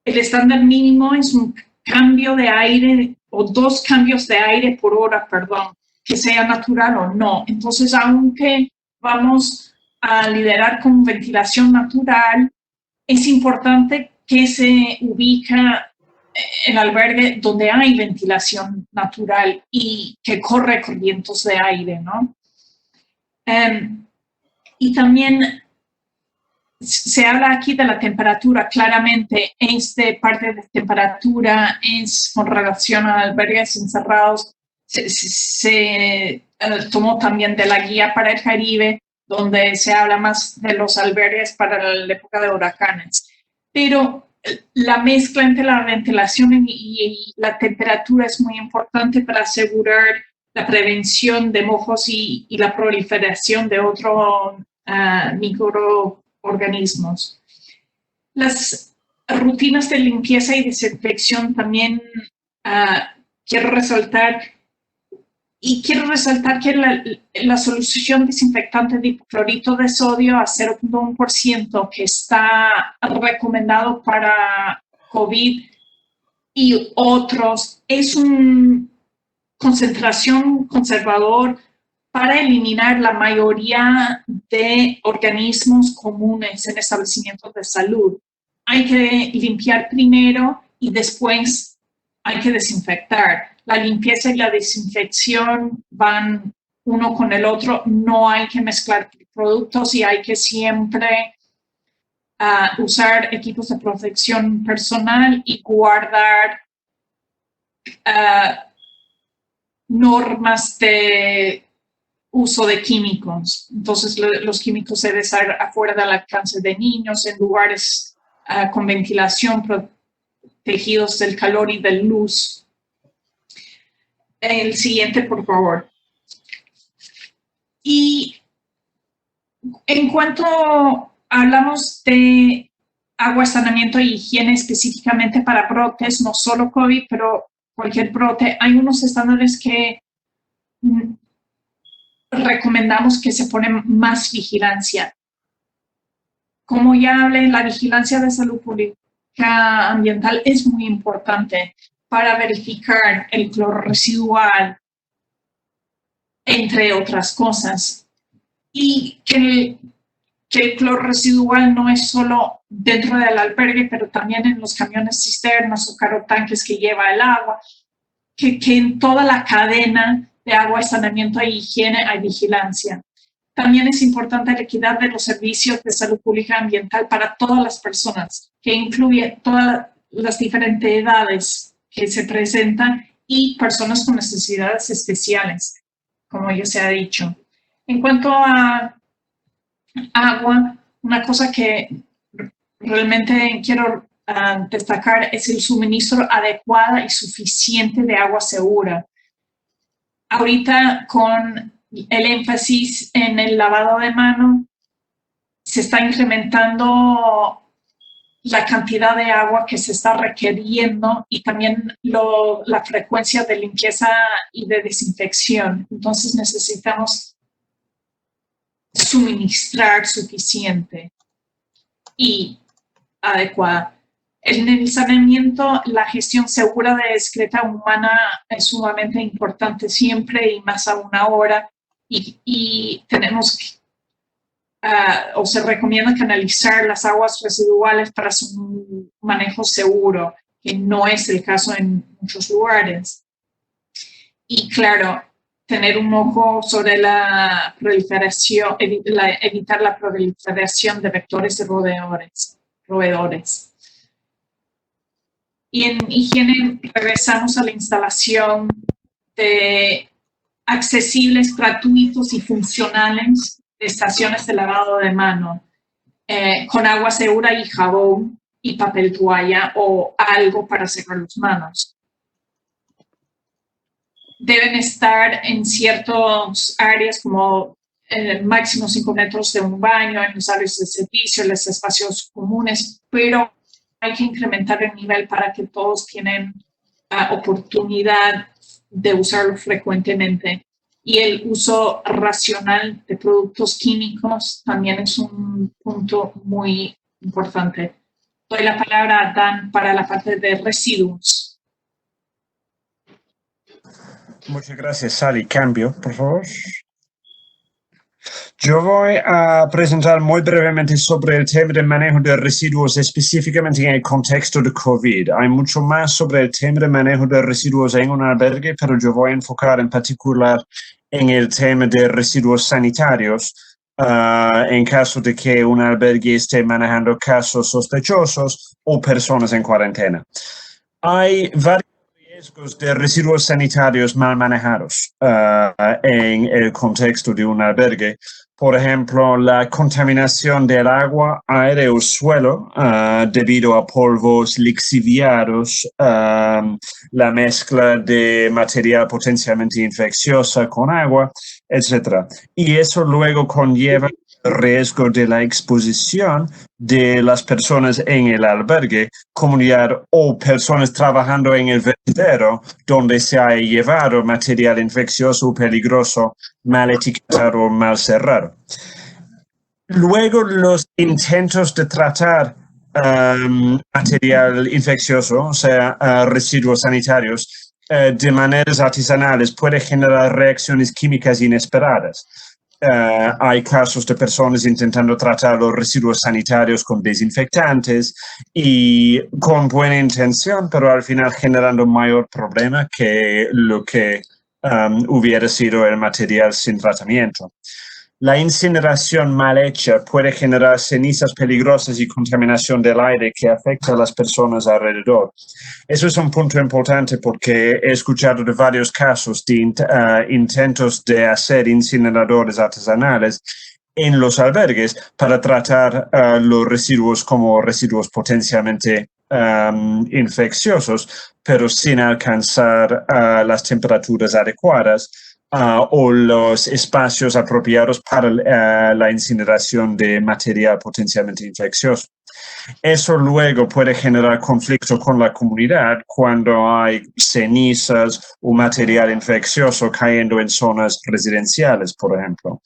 el estándar mínimo es un cambio de aire o 2 cambios de aire por hora, perdón, que sea natural o no. Entonces, aunque vamos a liderar con ventilación natural, es importante que se ubica el albergue donde hay ventilación natural y que corre con vientos de aire, ¿no? Y también se habla aquí de la temperatura. Claramente, esta parte de temperatura es con relación a albergues encerrados. Se tomó también de la guía para el Caribe, donde se habla más de los albergues para la época de huracanes. Pero la mezcla entre la ventilación y la temperatura es muy importante para asegurar la prevención de mojos y la proliferación de otros microorganismos. Las rutinas de limpieza y desinfección también quiero resaltar. Y quiero resaltar que la solución desinfectante de hipoclorito de sodio a 0.1% que está recomendado para COVID y otros es una concentración conservador para eliminar la mayoría de organismos comunes en establecimientos de salud. Hay que limpiar primero y después hay que desinfectar. La limpieza y la desinfección van uno con el otro. No hay que mezclar productos y hay que siempre usar equipos de protección personal y guardar normas de uso de químicos. Entonces, los químicos deben estar afuera del alcance de niños, en lugares con ventilación, protegidos del calor y de luz. El siguiente, por favor. Y en cuanto hablamos de agua, saneamiento e higiene específicamente para brotes, no solo COVID, pero cualquier brote, hay unos estándares que recomendamos que se ponen más vigilancia. Como ya hablé, la vigilancia de salud pública ambiental es muy importante para verificar el cloro residual, entre otras cosas. Y que el cloro residual no es solo dentro del albergue, pero también en los camiones cisternas o carrotanques que lleva el agua, que en toda la cadena de agua, saneamiento e higiene hay vigilancia. También es importante la equidad de los servicios de salud pública ambiental para todas las personas, que incluye todas las diferentes edades que se presentan y personas con necesidades especiales, como ya se ha dicho. En cuanto a agua, una cosa que realmente quiero destacar es el suministro adecuado y suficiente de agua segura. Ahorita, con el énfasis en el lavado de mano, se está incrementando la cantidad de agua que se está requiriendo y también la frecuencia de limpieza y de desinfección. Entonces necesitamos suministrar suficiente y adecuada. En el saneamiento, la gestión segura de excreta humana es sumamente importante siempre y más aún ahora. Y tenemos que, o se recomienda canalizar las aguas residuales para su manejo seguro, que no es el caso en muchos lugares. Y claro, tener un ojo sobre la proliferación, evitar la proliferación de vectores de roedores. Y en higiene regresamos a la instalación de accesibles, gratuitos y funcionales de estaciones de lavado de mano con agua segura y jabón y papel toalla o algo para secar las manos. deben estar en ciertas áreas como máximo 5 metros de un baño, en los áreas de servicio, en los espacios comunes, pero hay que incrementar el nivel para que todos tienen oportunidad de usarlo frecuentemente. Y el uso racional de productos químicos también es un punto muy importante. Doy la palabra a Dan para la parte de residuos. Muchas gracias, Sally. Cambio, por favor. Yo voy a presentar muy brevemente sobre el tema de manejo de residuos específicamente en el contexto de COVID. Hay mucho más sobre el tema de manejo de residuos en un albergue, pero yo voy a enfocar en particular en el tema de residuos sanitarios en caso de que un albergue esté manejando casos sospechosos o personas en cuarentena. Hay varios riesgos de residuos sanitarios mal manejados en el contexto de un albergue. Por ejemplo, la contaminación del agua, aire o suelo debido a polvos lixiviados, la mezcla de material potencialmente infeccioso con agua, etc. Y eso luego conlleva el riesgo de la exposición de las personas en el albergue, comunidad o personas trabajando en el vertedero donde se ha llevado material infeccioso o peligroso mal etiquetado o mal cerrado. Luego, los intentos de tratar material infeccioso, o sea, residuos sanitarios, de maneras artesanales puede generar reacciones químicas inesperadas. Hay casos de personas intentando tratar los residuos sanitarios con desinfectantes y con buena intención, pero al final generando mayor problema que lo que hubiera sido el material sin tratamiento. La incineración mal hecha puede generar cenizas peligrosas y contaminación del aire que afecta a las personas alrededor. Eso es un punto importante porque he escuchado de varios casos de intentos de hacer incineradores artesanales en los albergues para tratar los residuos como residuos potencialmente infecciosos, pero sin alcanzar las temperaturas adecuadas. O los espacios apropiados para la incineración de material potencialmente infeccioso. Eso luego puede generar conflicto con la comunidad cuando hay cenizas o material infeccioso cayendo en zonas residenciales, por ejemplo.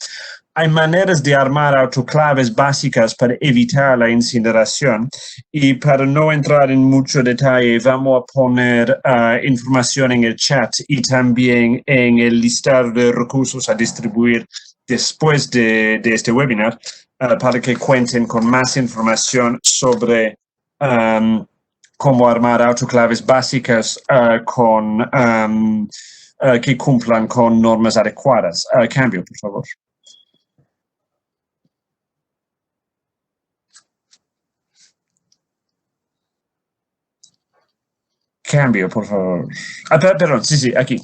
Hay maneras de armar autoclaves básicas para evitar la incineración y para no entrar en mucho detalle vamos a poner información en el chat y también en el listado de recursos a distribuir después de este webinar para que cuenten con más información sobre cómo armar autoclaves básicas que cumplan con normas adecuadas. Cambio, por favor. Cambio, por favor. Perdón, sí, aquí.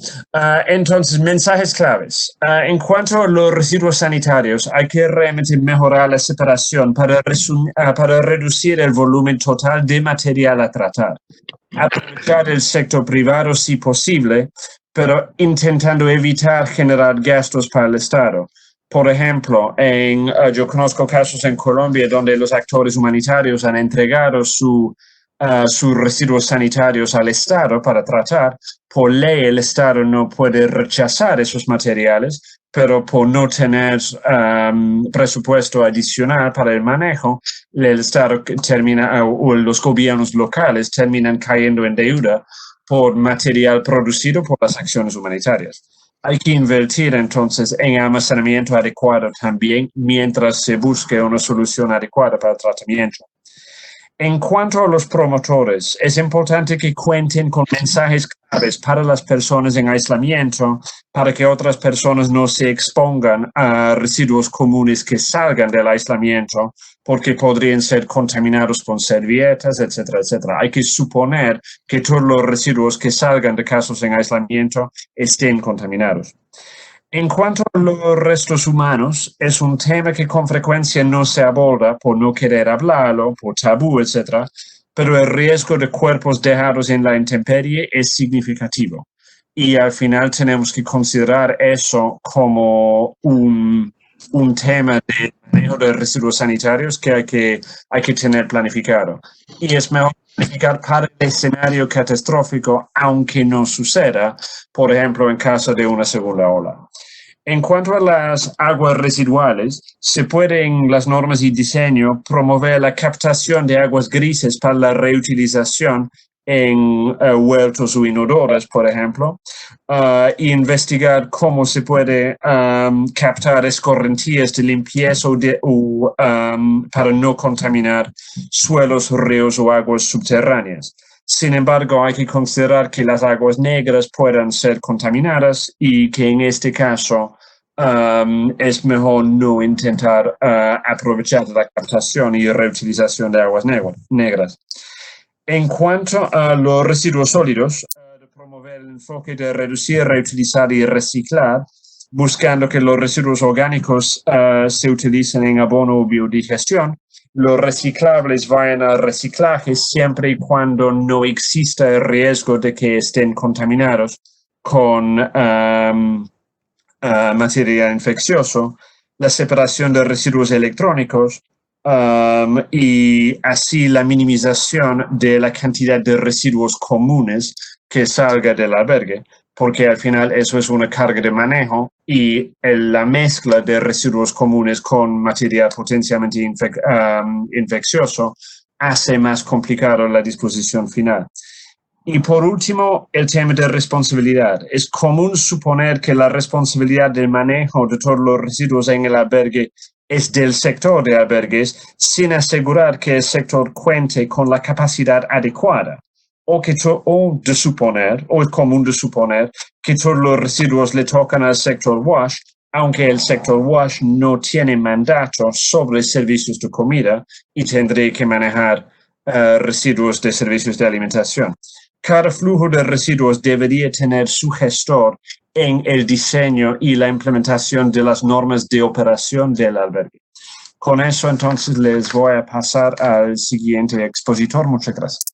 Entonces, mensajes claves. En cuanto a los residuos sanitarios, hay que realmente mejorar la separación para reducir el volumen total de material a tratar. Aprovechar el sector privado si posible, pero intentando evitar generar gastos para el Estado. Por ejemplo, yo conozco casos en Colombia donde los actores humanitarios han entregado sus residuos sanitarios al Estado para tratar. Por ley, el Estado no puede rechazar esos materiales, pero por no tener presupuesto adicional para el manejo, el Estado termina, o los gobiernos locales terminan cayendo en deuda por material producido por las acciones humanitarias. Hay que invertir entonces en almacenamiento adecuado también mientras se busque una solución adecuada para el tratamiento. En cuanto a los promotores, es importante que cuenten con mensajes claves para las personas en aislamiento, para que otras personas no se expongan a residuos comunes que salgan del aislamiento, porque podrían ser contaminados con servilletas, etcétera, etcétera. Hay que suponer que todos los residuos que salgan de casos en aislamiento estén contaminados. En cuanto a los restos humanos, es un tema que con frecuencia no se aborda por no querer hablarlo, por tabú, etc. Pero el riesgo de cuerpos dejados en la intemperie es significativo. y al final tenemos que considerar eso como un tema de manejo de residuos sanitarios que hay que tener planificado. Y es mejor planificar para el escenario catastrófico, aunque no suceda, por ejemplo, en caso de una segunda ola. En cuanto a las aguas residuales, se puede en las normas y diseño promover la captación de aguas grises para la reutilización en huertos o inodoros, por ejemplo, e investigar cómo se puede captar escorrentías de limpieza para no contaminar suelos, ríos o aguas subterráneas. Sin embargo, hay que considerar que las aguas negras puedan ser contaminadas y que en este caso es mejor no intentar aprovechar la captación y reutilización de aguas negras. En cuanto a los residuos sólidos, de promover el enfoque de reducir, reutilizar y reciclar, buscando que los residuos orgánicos se utilicen en abono o biodigestión. Los reciclables vayan al reciclaje siempre y cuando no exista el riesgo de que estén contaminados con material infeccioso, la separación de residuos electrónicos y así la minimización de la cantidad de residuos comunes que salga del albergue, porque al final eso es una carga de manejo y la mezcla de residuos comunes con material potencialmente infeccioso hace más complicado la disposición final. Y por último, el tema de responsabilidad. Es común suponer que la responsabilidad del manejo de todos los residuos en el albergue es del sector de albergues, sin asegurar que el sector cuente con la capacidad adecuada. O es común de suponer que todos los residuos le tocan al sector WASH, aunque el sector WASH no tiene mandato sobre servicios de comida y tendría que manejar residuos de servicios de alimentación. Cada flujo de residuos debería tener su gestor en el diseño y la implementación de las normas de operación del albergue. Con eso, entonces, les voy a pasar al siguiente expositor. Muchas gracias.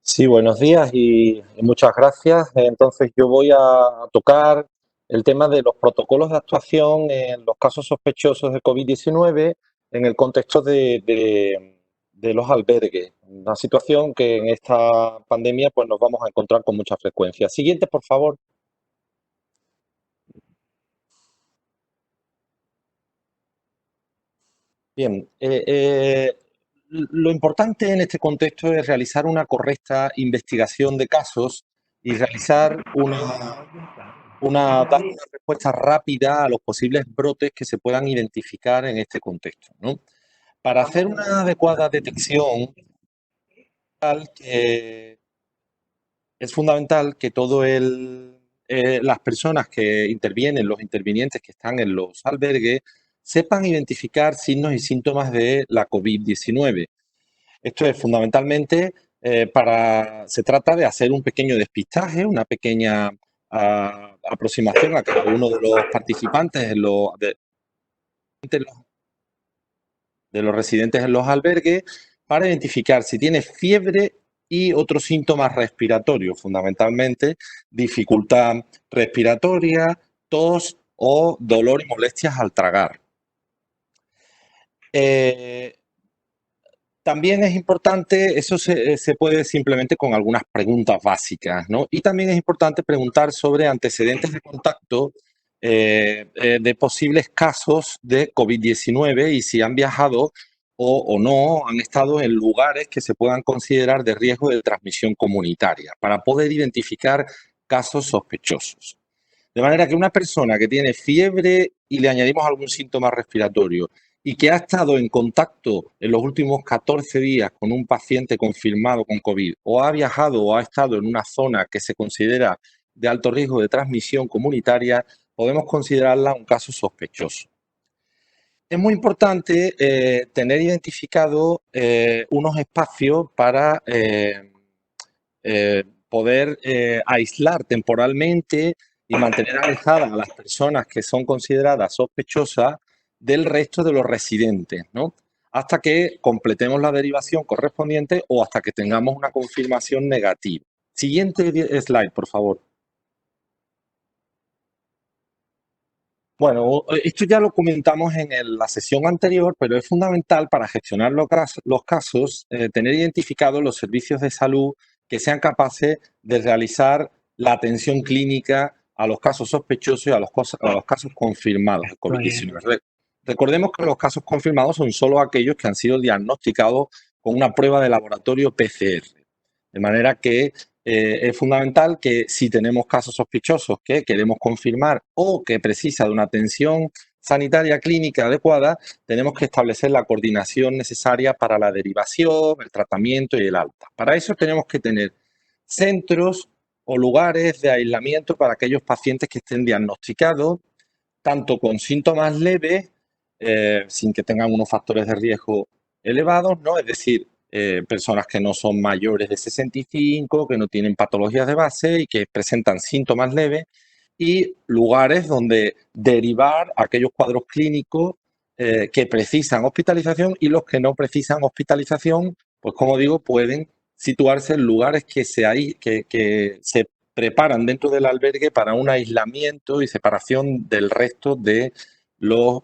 Sí, buenos días y muchas gracias. Entonces yo voy a tocar el tema de los protocolos de actuación en los casos sospechosos de COVID-19 en el contexto de los albergues. Una situación que en esta pandemia pues nos vamos a encontrar con mucha frecuencia. Siguiente, por favor. Bien, lo importante en este contexto es realizar una correcta investigación de casos y realizar dar una respuesta rápida a los posibles brotes que se puedan identificar en este contexto, ¿no? Para hacer una adecuada detección, es fundamental que las personas que intervienen, los intervinientes que están en los albergues, sepan identificar signos y síntomas de la COVID-19. Esto es fundamentalmente se trata de hacer un pequeño despistaje, una pequeña aproximación a cada uno de los participantes, de los residentes en los albergues, para identificar si tiene fiebre y otros síntomas respiratorios, fundamentalmente dificultad respiratoria, tos o dolor y molestias al tragar. También es importante, eso se puede simplemente con algunas preguntas básicas, ¿no? Y también es importante preguntar sobre antecedentes de contacto de posibles casos de COVID-19 y si han viajado o no han estado en lugares que se puedan considerar de riesgo de transmisión comunitaria para poder identificar casos sospechosos. De manera que una persona que tiene fiebre y le añadimos algún síntoma respiratorio y que ha estado en contacto en los últimos 14 días con un paciente confirmado con COVID o ha viajado o ha estado en una zona que se considera de alto riesgo de transmisión comunitaria, podemos considerarla un caso sospechoso. Es muy importante tener identificado unos espacios para poder aislar temporalmente y mantener alejadas a las personas que son consideradas sospechosas del resto de los residentes, ¿no? Hasta que completemos la derivación correspondiente o hasta que tengamos una confirmación negativa. Siguiente slide, por favor. Bueno, esto ya lo comentamos en la sesión anterior, pero es fundamental para gestionar los casos tener identificados los servicios de salud que sean capaces de realizar la atención clínica a los casos sospechosos y a los casos confirmados de COVID-19. Recordemos que los casos confirmados son solo aquellos que han sido diagnosticados con una prueba de laboratorio PCR. De manera que es fundamental que si tenemos casos sospechosos que queremos confirmar o que precisa de una atención sanitaria clínica adecuada, tenemos que establecer la coordinación necesaria para la derivación, el tratamiento y el alta. Para eso tenemos que tener centros o lugares de aislamiento para aquellos pacientes que estén diagnosticados, tanto con síntomas leves, sin que tengan unos factores de riesgo elevados, ¿no? Es decir, personas que no son mayores de 65, que no tienen patologías de base y que presentan síntomas leves, y lugares donde derivar aquellos cuadros clínicos que precisan hospitalización, y los que no precisan hospitalización, pues como digo, pueden situarse en lugares que se preparan dentro del albergue para un aislamiento y separación del resto de los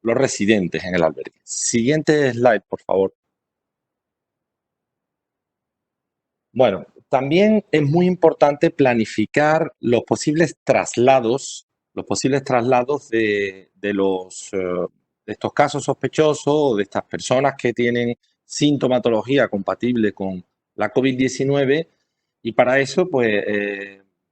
residentes en el albergue. Siguiente slide, por favor. Bueno, también es muy importante planificar los posibles traslados de estos casos sospechosos o de estas personas que tienen sintomatología compatible con la COVID-19, y para eso, pues,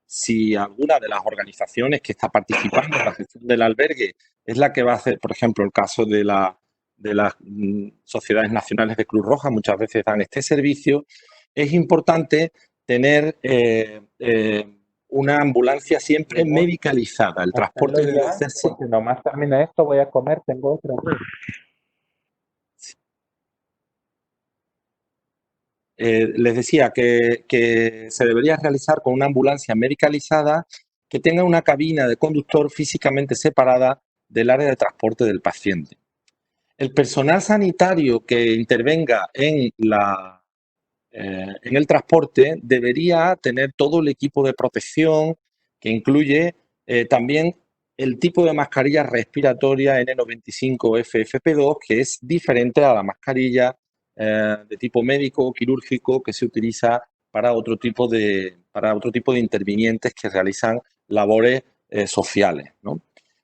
si alguna de las organizaciones que está participando en la gestión del albergue es la que va a hacer, por ejemplo, el caso de las sociedades nacionales de Cruz Roja, muchas veces dan este servicio, es importante tener una ambulancia siempre medicalizada. El transporte debe hacerse. Porque nomás termina esto, voy a comer, tengo otra. Les decía que se debería realizar con una ambulancia medicalizada que tenga una cabina de conductor físicamente separada del área de transporte del paciente. El personal sanitario que intervenga en el transporte debería tener todo el equipo de protección, que incluye también el tipo de mascarilla respiratoria N95 FFP2, que es diferente a la mascarilla de tipo médico o quirúrgico que se utiliza para otro tipo de intervinientes que realizan labores sociales, ¿no?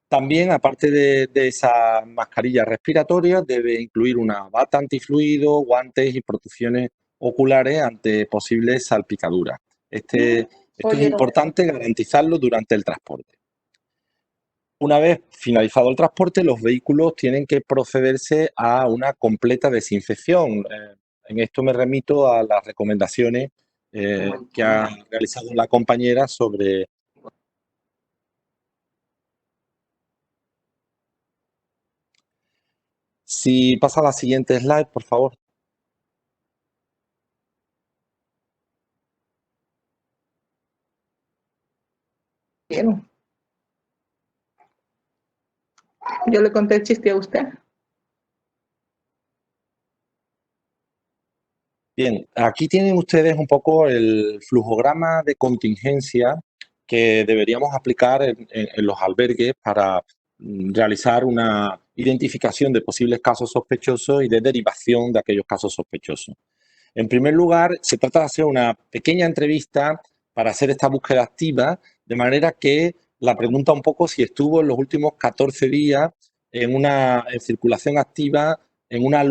También, aparte de esa mascarilla respiratoria, debe incluir una bata antifluido, guantes y protecciones oculares ante posibles salpicaduras. Esto es importante garantizarlo durante el transporte. Una vez finalizado el transporte, los vehículos tienen que procederse a una completa desinfección. En esto me remito a las recomendaciones que ha realizado la compañera sobre... Si pasa a la siguiente slide, por favor. Bien. Yo le conté el chiste a usted. Bien, aquí tienen ustedes un poco el flujograma de contingencia que deberíamos aplicar en los albergues para realizar una identificación de posibles casos sospechosos y de derivación de aquellos casos sospechosos. En primer lugar, se trata de hacer una pequeña entrevista para hacer esta búsqueda activa, de manera que la pregunta un poco si estuvo en los últimos 14 días en circulación activa en una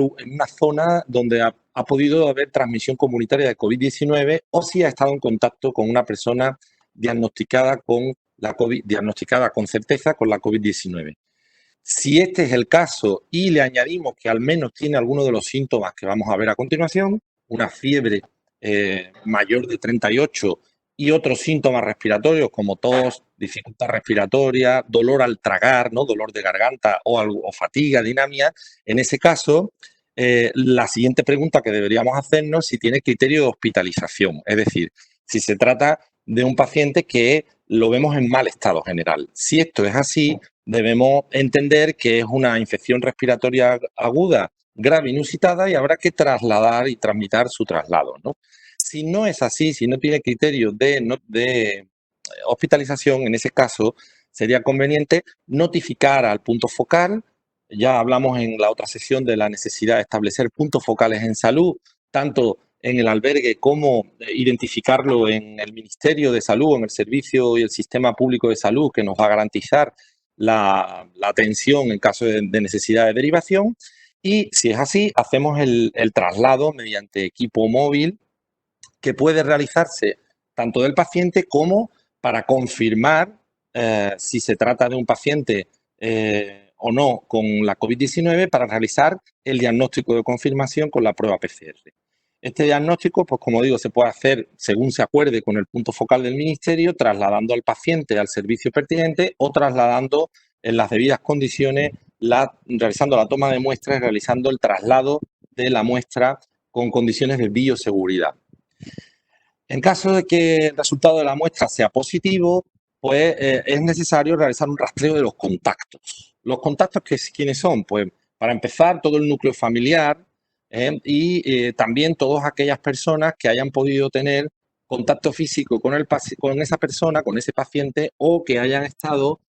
zona donde ha podido haber transmisión comunitaria de COVID-19 o si ha estado en contacto con una persona diagnosticada con certeza con la COVID-19. Si este es el caso y le añadimos que al menos tiene alguno de los síntomas que vamos a ver a continuación, una fiebre mayor de 38 y otros síntomas respiratorios como tos, dificultad respiratoria, dolor al tragar, ¿no? Dolor de garganta o fatiga, dinamia, en ese caso, la siguiente pregunta que deberíamos hacernos es si tiene criterio de hospitalización, es decir, si se trata de un paciente que lo vemos en mal estado general. Si esto es así, debemos entender que es una infección respiratoria aguda grave inusitada y habrá que trasladar y tramitar su traslado, ¿no? Si no es así, si no tiene criterio de hospitalización, en ese caso sería conveniente notificar al punto focal. Ya hablamos en la otra sesión de la necesidad de establecer puntos focales en salud, tanto en el albergue como identificarlo en el Ministerio de Salud, en el servicio y el sistema público de salud que nos va a garantizar la atención en caso de necesidad de derivación. Y si es así, hacemos el traslado mediante equipo móvil que puede realizarse tanto del paciente como para confirmar si se trata de un paciente o no con la COVID-19 para realizar el diagnóstico de confirmación con la prueba PCR. Este diagnóstico, pues como digo, se puede hacer según se acuerde con el punto focal del ministerio, trasladando al paciente al servicio pertinente o trasladando en las debidas condiciones, realizando la toma de muestras y realizando el traslado de la muestra con condiciones de bioseguridad. En caso de que el resultado de la muestra sea positivo, pues es necesario realizar un rastreo de los contactos. ¿Los contactos quiénes son? Pues para empezar, todo el núcleo familiar y también todas aquellas personas que hayan podido tener contacto físico con esa persona, con ese paciente, o que hayan estado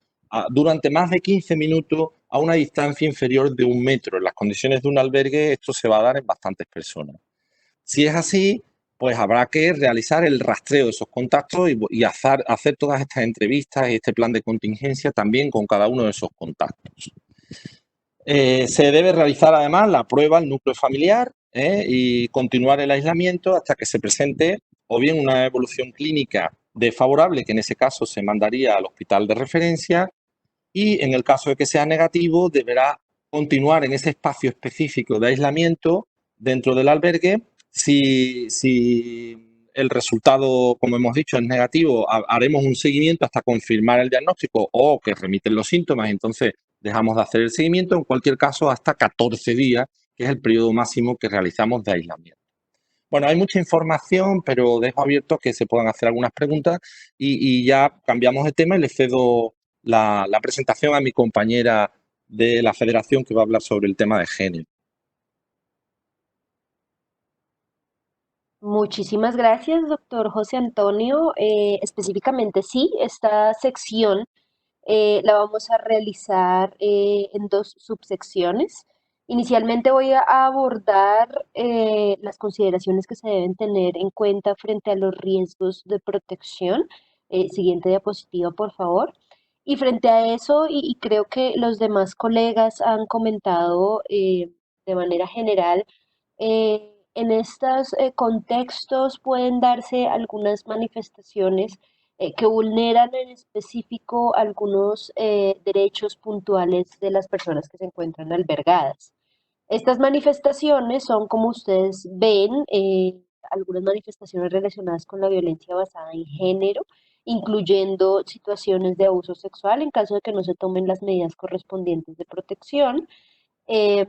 durante más de 15 minutos a una distancia inferior de 1 metro. En las condiciones de un albergue esto se va a dar en bastantes personas. Si es así, pues habrá que realizar el rastreo de esos contactos y hacer todas estas entrevistas y este plan de contingencia también con cada uno de esos contactos. Se debe realizar además la prueba al núcleo familiar y continuar el aislamiento hasta que se presente o bien una evolución clínica desfavorable, que en ese caso se mandaría al hospital de referencia, y en el caso de que sea negativo deberá continuar en ese espacio específico de aislamiento dentro del albergue. Si el resultado, como hemos dicho, es negativo, haremos un seguimiento hasta confirmar el diagnóstico o que remiten los síntomas, entonces dejamos de hacer el seguimiento, en cualquier caso hasta 14 días, que es el periodo máximo que realizamos de aislamiento. Bueno, hay mucha información, pero dejo abierto que se puedan hacer algunas preguntas y ya cambiamos de tema y le cedo la presentación a mi compañera de la federación que va a hablar sobre el tema de género. Muchísimas gracias, doctor José Antonio. Específicamente, sí, esta sección la vamos a realizar en 2 subsecciones. Inicialmente voy a abordar las consideraciones que se deben tener en cuenta frente a los riesgos de protección. Siguiente diapositiva, por favor. Y frente a eso, y creo que los demás colegas han comentado de manera general, en estos contextos pueden darse algunas manifestaciones que vulneran en específico algunos derechos puntuales de las personas que se encuentran albergadas. Estas manifestaciones son, como ustedes ven, algunas manifestaciones relacionadas con la violencia basada en género, incluyendo situaciones de abuso sexual en caso de que no se tomen las medidas correspondientes de protección. eh,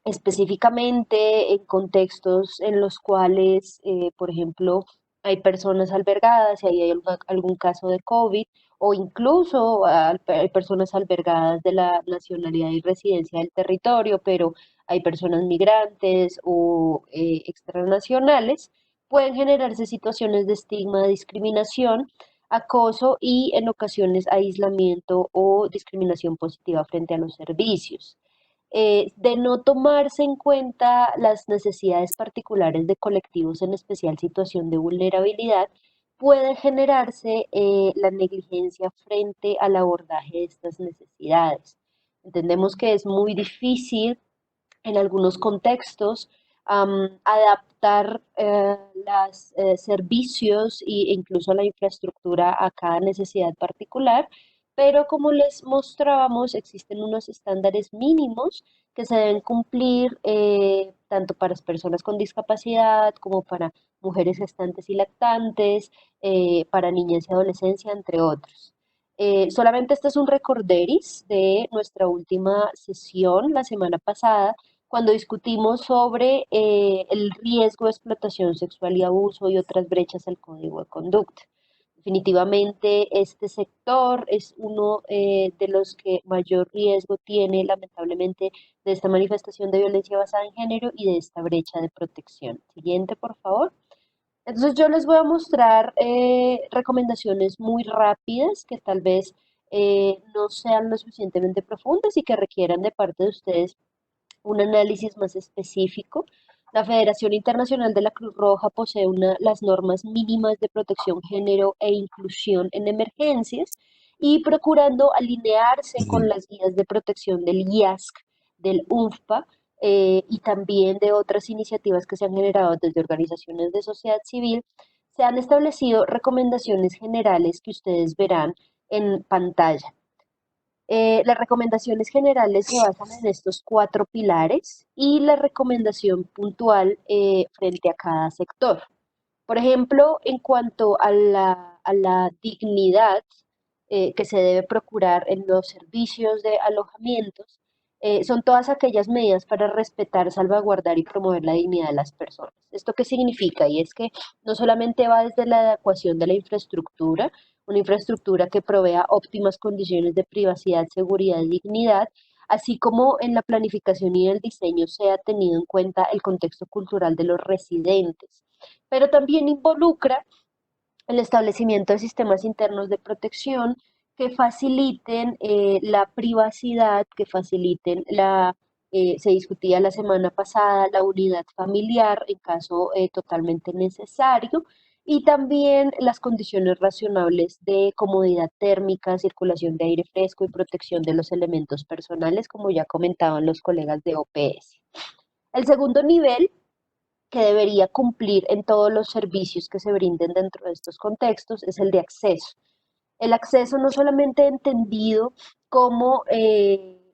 Específicamente en contextos en los cuales, por ejemplo, hay personas albergadas y ahí hay algún caso de COVID, o incluso hay personas albergadas de la nacionalidad y residencia del territorio, pero hay personas migrantes o extranacionales, pueden generarse situaciones de estigma, discriminación, acoso y en ocasiones aislamiento o discriminación positiva frente a los servicios. De no tomarse en cuenta las necesidades particulares de colectivos en especial situación de vulnerabilidad, puede generarse la negligencia frente al abordaje de estas necesidades. Entendemos que es muy difícil en algunos contextos adaptar los servicios e incluso la infraestructura a cada necesidad particular, pero como les mostrábamos, existen unos estándares mínimos que se deben cumplir tanto para las personas con discapacidad como para mujeres gestantes y lactantes, para niñas y adolescencia, entre otros. Solamente este es un recorderis de nuestra última sesión la semana pasada, cuando discutimos sobre el riesgo de explotación sexual y abuso y otras brechas al código de conducta. Definitivamente este sector es uno de los que mayor riesgo tiene, lamentablemente, de esta manifestación de violencia basada en género y de esta brecha de protección. Siguiente, por favor. Entonces yo les voy a mostrar recomendaciones muy rápidas que tal vez no sean lo suficientemente profundas y que requieran de parte de ustedes un análisis más específico. La Federación Internacional de la Cruz Roja posee las normas mínimas de protección, género e inclusión en emergencias y procurando alinearse con las guías de protección del IASC, del UNFPA y también de otras iniciativas que se han generado desde organizaciones de sociedad civil, se han establecido recomendaciones generales que ustedes verán en pantalla. Las recomendaciones generales se basan en estos 4 pilares y la recomendación puntual frente a cada sector. Por ejemplo, en cuanto a la dignidad que se debe procurar en los servicios de alojamientos, son todas aquellas medidas para respetar, salvaguardar y promover la dignidad de las personas. ¿Esto qué significa? Y es que no solamente va desde la adecuación de la infraestructura, una infraestructura que provea óptimas condiciones de privacidad, seguridad y dignidad, así como en la planificación y el diseño se ha tenido en cuenta el contexto cultural de los residentes, pero también involucra el establecimiento de sistemas internos de protección que faciliten la privacidad, que faciliten se discutía la semana pasada, la unidad familiar en caso totalmente necesario, y también las condiciones razonables de comodidad térmica, circulación de aire fresco y protección de los elementos personales, como ya comentaban los colegas de OPS. El segundo nivel que debería cumplir en todos los servicios que se brinden dentro de estos contextos es el de acceso. El acceso no solamente entendido como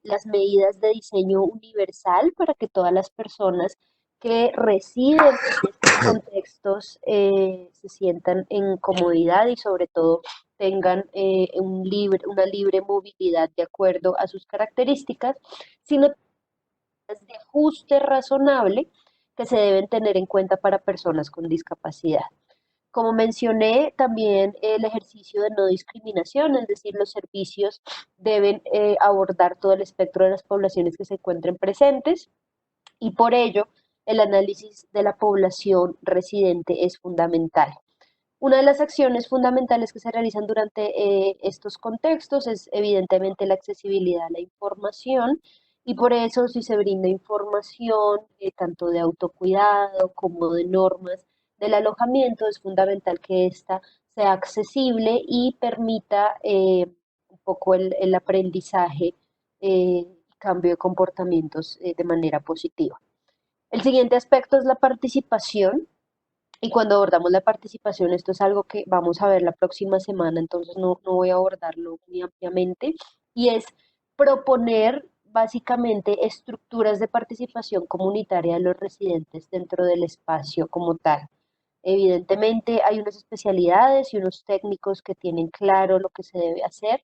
las medidas de diseño universal para que todas las personas que residen en estos contextos se sientan en comodidad y sobre todo tengan una libre movilidad de acuerdo a sus características, sino de ajuste razonable que se deben tener en cuenta para personas con discapacidad. Como mencioné, también el ejercicio de no discriminación, es decir, los servicios deben abordar todo el espectro de las poblaciones que se encuentren presentes y por ello el análisis de la población residente es fundamental. Una de las acciones fundamentales que se realizan durante estos contextos es evidentemente la accesibilidad a la información y por eso si se brinda información tanto de autocuidado como de normas del alojamiento, es fundamental que ésta sea accesible y permita un poco el aprendizaje y cambio de comportamientos de manera positiva. El siguiente aspecto es la participación. Y cuando abordamos la participación, esto es algo que vamos a ver la próxima semana, entonces no voy a abordarlo muy ampliamente, y es proponer básicamente estructuras de participación comunitaria de los residentes dentro del espacio como tal. Evidentemente hay unas especialidades y unos técnicos que tienen claro lo que se debe hacer.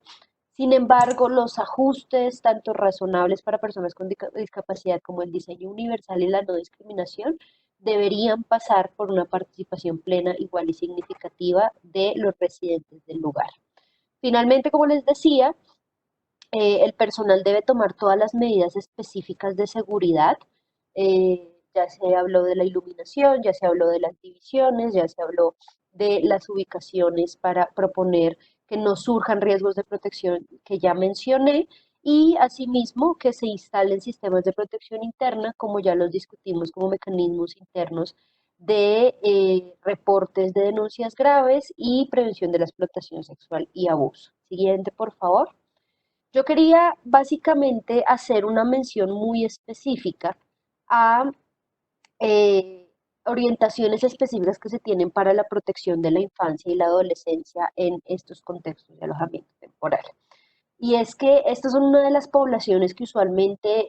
Sin embargo, los ajustes, tanto razonables para personas con discapacidad como el diseño universal y la no discriminación, deberían pasar por una participación plena, igual y significativa de los residentes del lugar. Finalmente, como les decía, el personal debe tomar todas las medidas específicas de seguridad. Ya se habló de la iluminación, ya se habló de las divisiones, ya se habló de las ubicaciones para proponer que no surjan riesgos de protección que ya mencioné y asimismo que se instalen sistemas de protección interna, como ya los discutimos, como mecanismos internos de reportes de denuncias graves y prevención de la explotación sexual y abuso. Siguiente, por favor. Yo quería básicamente hacer una mención muy específica a orientaciones específicas que se tienen para la protección de la infancia y la adolescencia en estos contextos de alojamiento temporal. Y es que estas son una de las poblaciones que usualmente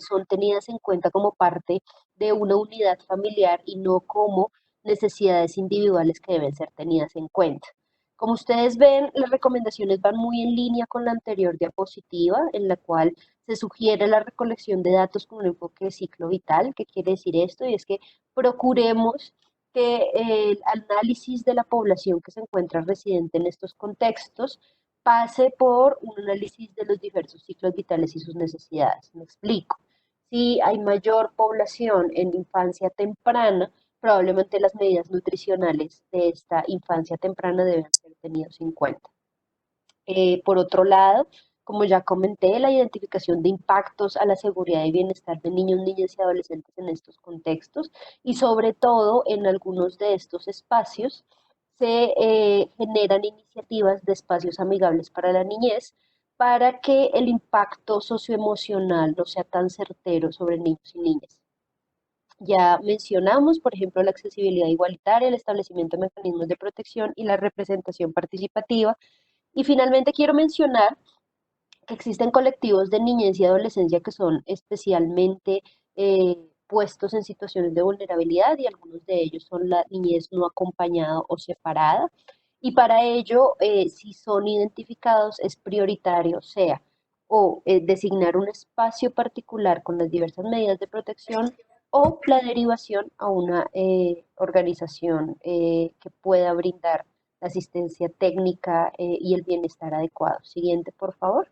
son tenidas en cuenta como parte de una unidad familiar y no como necesidades individuales que deben ser tenidas en cuenta. Como ustedes ven, las recomendaciones van muy en línea con la anterior diapositiva, en la cual se sugiere la recolección de datos con un enfoque de ciclo vital. ¿Qué quiere decir esto? Y es que procuremos que el análisis de la población que se encuentra residente en estos contextos pase por un análisis de los diversos ciclos vitales y sus necesidades. Me explico. Si hay mayor población en infancia temprana, probablemente las medidas nutricionales de esta infancia temprana deben ser tenidas en cuenta. Por otro lado, como ya comenté, la identificación de impactos a la seguridad y bienestar de niños, niñas y adolescentes en estos contextos y sobre todo en algunos de estos espacios se generan iniciativas de espacios amigables para la niñez para que el impacto socioemocional no sea tan certero sobre niños y niñas. Ya mencionamos, por ejemplo, la accesibilidad igualitaria, el establecimiento de mecanismos de protección y la representación participativa. Y finalmente quiero mencionar que existen colectivos de niñez y adolescencia que son especialmente puestos en situaciones de vulnerabilidad y algunos de ellos son la niñez no acompañada o separada. Y para ello, si son identificados, es prioritario, sea o designar un espacio particular con las diversas medidas de protección o la derivación a una organización que pueda brindar la asistencia técnica y el bienestar adecuado. Siguiente, por favor.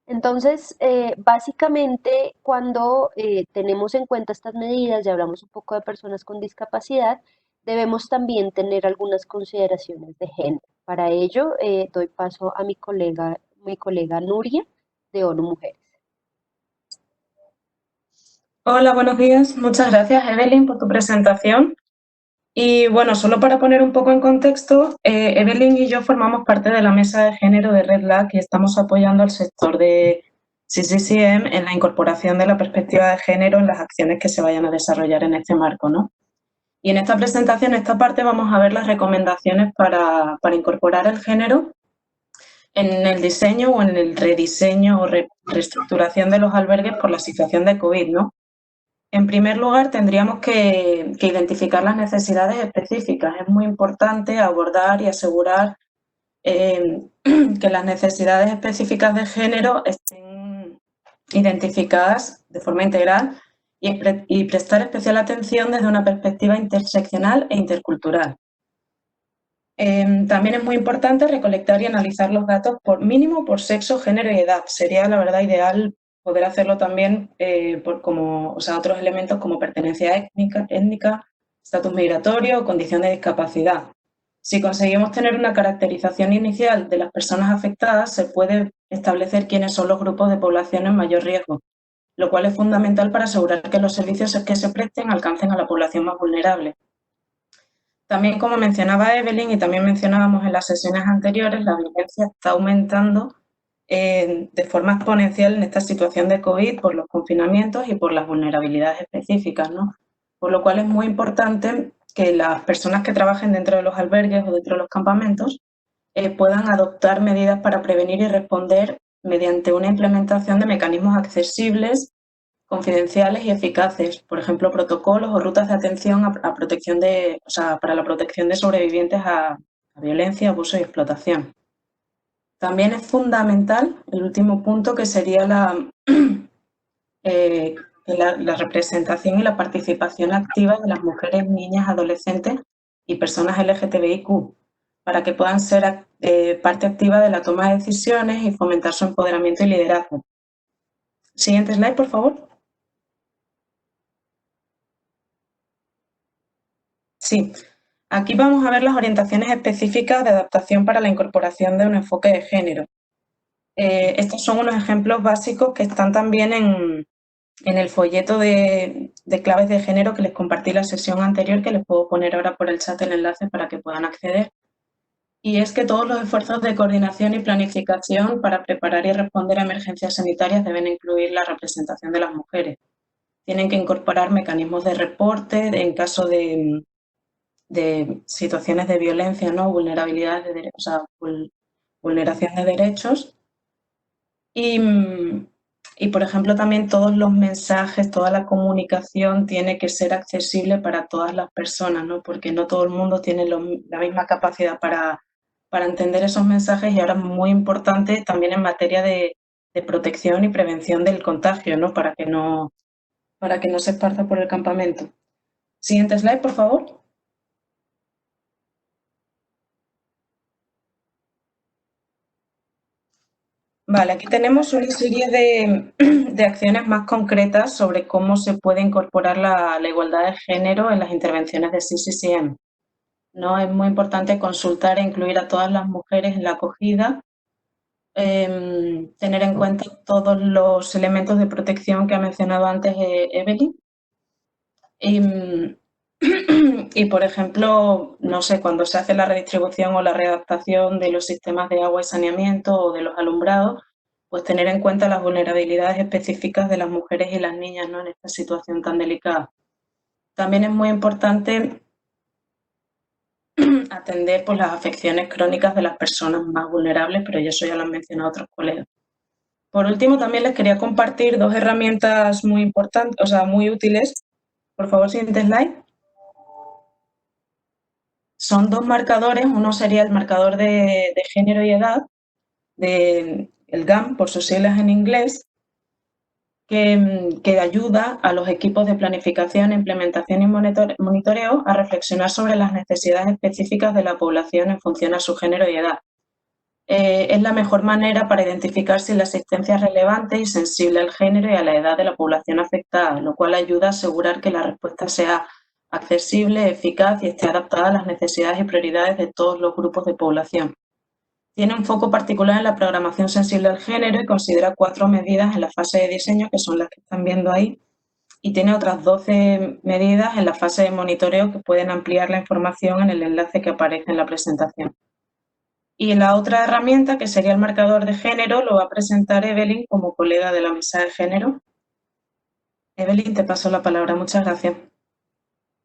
Entonces, básicamente, cuando tenemos en cuenta estas medidas y hablamos un poco de personas con discapacidad, debemos también tener algunas consideraciones de género. Para ello, doy paso a mi colega Nuria, de ONU Mujeres. Hola, buenos días. Muchas gracias, Evelyn, por tu presentación. Y bueno, solo para poner un poco en contexto, Evelyn y yo formamos parte de la mesa de género de Red Lab y estamos apoyando al sector de CCCM en la incorporación de la perspectiva de género en las acciones que se vayan a desarrollar en este marco, ¿no? Y en esta presentación, en esta parte, vamos a ver las recomendaciones para incorporar el género en el diseño o en el rediseño o reestructuración de los albergues por la situación de COVID, ¿no? En primer lugar, tendríamos que identificar las necesidades específicas. Es muy importante abordar y asegurar que las necesidades específicas de género estén identificadas de forma integral y prestar especial atención desde una perspectiva interseccional e intercultural. También es muy importante recolectar y analizar los datos por mínimo por sexo, género y edad. Sería, la verdad, ideal poder hacerlo también otros elementos como pertenencia étnica, estatus migratorio o condición de discapacidad. Si conseguimos tener una caracterización inicial de las personas afectadas, se puede establecer quiénes son los grupos de población en mayor riesgo, lo cual es fundamental para asegurar que los servicios que se presten alcancen a la población más vulnerable. También, como mencionaba Evelyn y también mencionábamos en las sesiones anteriores, la violencia está aumentando de forma exponencial en esta situación de COVID por los confinamientos y por las vulnerabilidades específicas, ¿no? Por lo cual es muy importante que las personas que trabajen dentro de los albergues o dentro de los campamentos puedan adoptar medidas para prevenir y responder mediante una implementación de mecanismos accesibles, confidenciales y eficaces, por ejemplo, protocolos o rutas de atención para la protección de sobrevivientes a violencia, abuso y explotación. También es fundamental el último punto, que sería la representación y la participación activa de las mujeres, niñas, adolescentes y personas LGTBIQ, para que puedan ser parte activa de la toma de decisiones y fomentar su empoderamiento y liderazgo. Siguiente slide, por favor. Sí. Aquí vamos a ver las orientaciones específicas de adaptación para la incorporación de un enfoque de género. Estos son unos ejemplos básicos que están también en el folleto de claves de género que les compartí la sesión anterior, que les puedo poner ahora por el chat el enlace para que puedan acceder. Y es que todos los esfuerzos de coordinación y planificación para preparar y responder a emergencias sanitarias deben incluir la representación de las mujeres. Tienen que incorporar mecanismos de reporte en caso de situaciones de violencia, ¿no? Vulnerabilidades de derechos, vulneración de derechos. Y, por ejemplo, también todos los mensajes, toda la comunicación tiene que ser accesible para todas las personas, ¿no? Porque no todo el mundo tiene la misma capacidad para entender esos mensajes, y ahora es muy importante también en materia de protección y prevención del contagio, ¿no? Para que no se esparza por el campamento. Siguiente slide, por favor. Vale, aquí tenemos una serie de acciones más concretas sobre cómo se puede incorporar la igualdad de género en las intervenciones de CCCM. ¿No? Es muy importante consultar e incluir a todas las mujeres en la acogida, tener en cuenta todos los elementos de protección que ha mencionado antes Evelyn. Y, por ejemplo, no sé, cuando se hace la redistribución o la readaptación de los sistemas de agua y saneamiento o de los alumbrados, pues tener en cuenta las vulnerabilidades específicas de las mujeres y las niñas, ¿no? En esta situación tan delicada. También es muy importante atender pues, las afecciones crónicas de las personas más vulnerables, pero eso ya lo han mencionado otros colegas. Por último, también les quería compartir dos herramientas muy importantes, o sea, muy útiles. Por favor, siguiente slide. Son dos marcadores, uno sería el marcador de género y edad, el GAM, por sus siglas en inglés, que ayuda a los equipos de planificación, implementación y monitoreo a reflexionar sobre las necesidades específicas de la población en función a su género y edad. Es la mejor manera para identificar si la asistencia es relevante y sensible al género y a la edad de la población afectada, lo cual ayuda a asegurar que la respuesta sea accesible, eficaz y esté adaptada a las necesidades y prioridades de todos los grupos de población. Tiene un foco particular en la programación sensible al género y considera 4 medidas en la fase de diseño, que son las que están viendo ahí, y tiene otras 12 medidas en la fase de monitoreo que pueden ampliar la información en el enlace que aparece en la presentación. Y la otra herramienta, que sería el marcador de género, lo va a presentar Evelyn como colega de la mesa de género. Evelyn, te paso la palabra. Muchas gracias.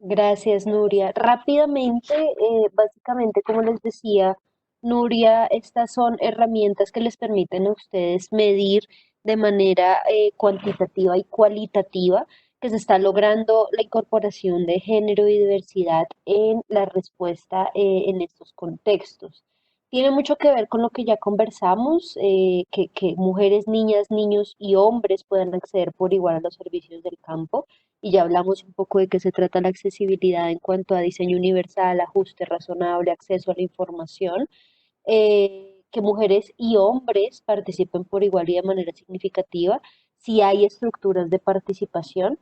Gracias, Nuria. Rápidamente, básicamente, como les decía, Nuria, estas son herramientas que les permiten a ustedes medir de manera cuantitativa y cualitativa que se está logrando la incorporación de género y diversidad en la respuesta en estos contextos. Tiene mucho que ver con lo que ya conversamos, que mujeres, niñas, niños y hombres puedan acceder por igual a los servicios del campo. Y ya hablamos un poco de qué se trata la accesibilidad en cuanto a diseño universal, ajuste razonable, acceso a la información, que mujeres y hombres participen por igual y de manera significativa, si hay estructuras de participación,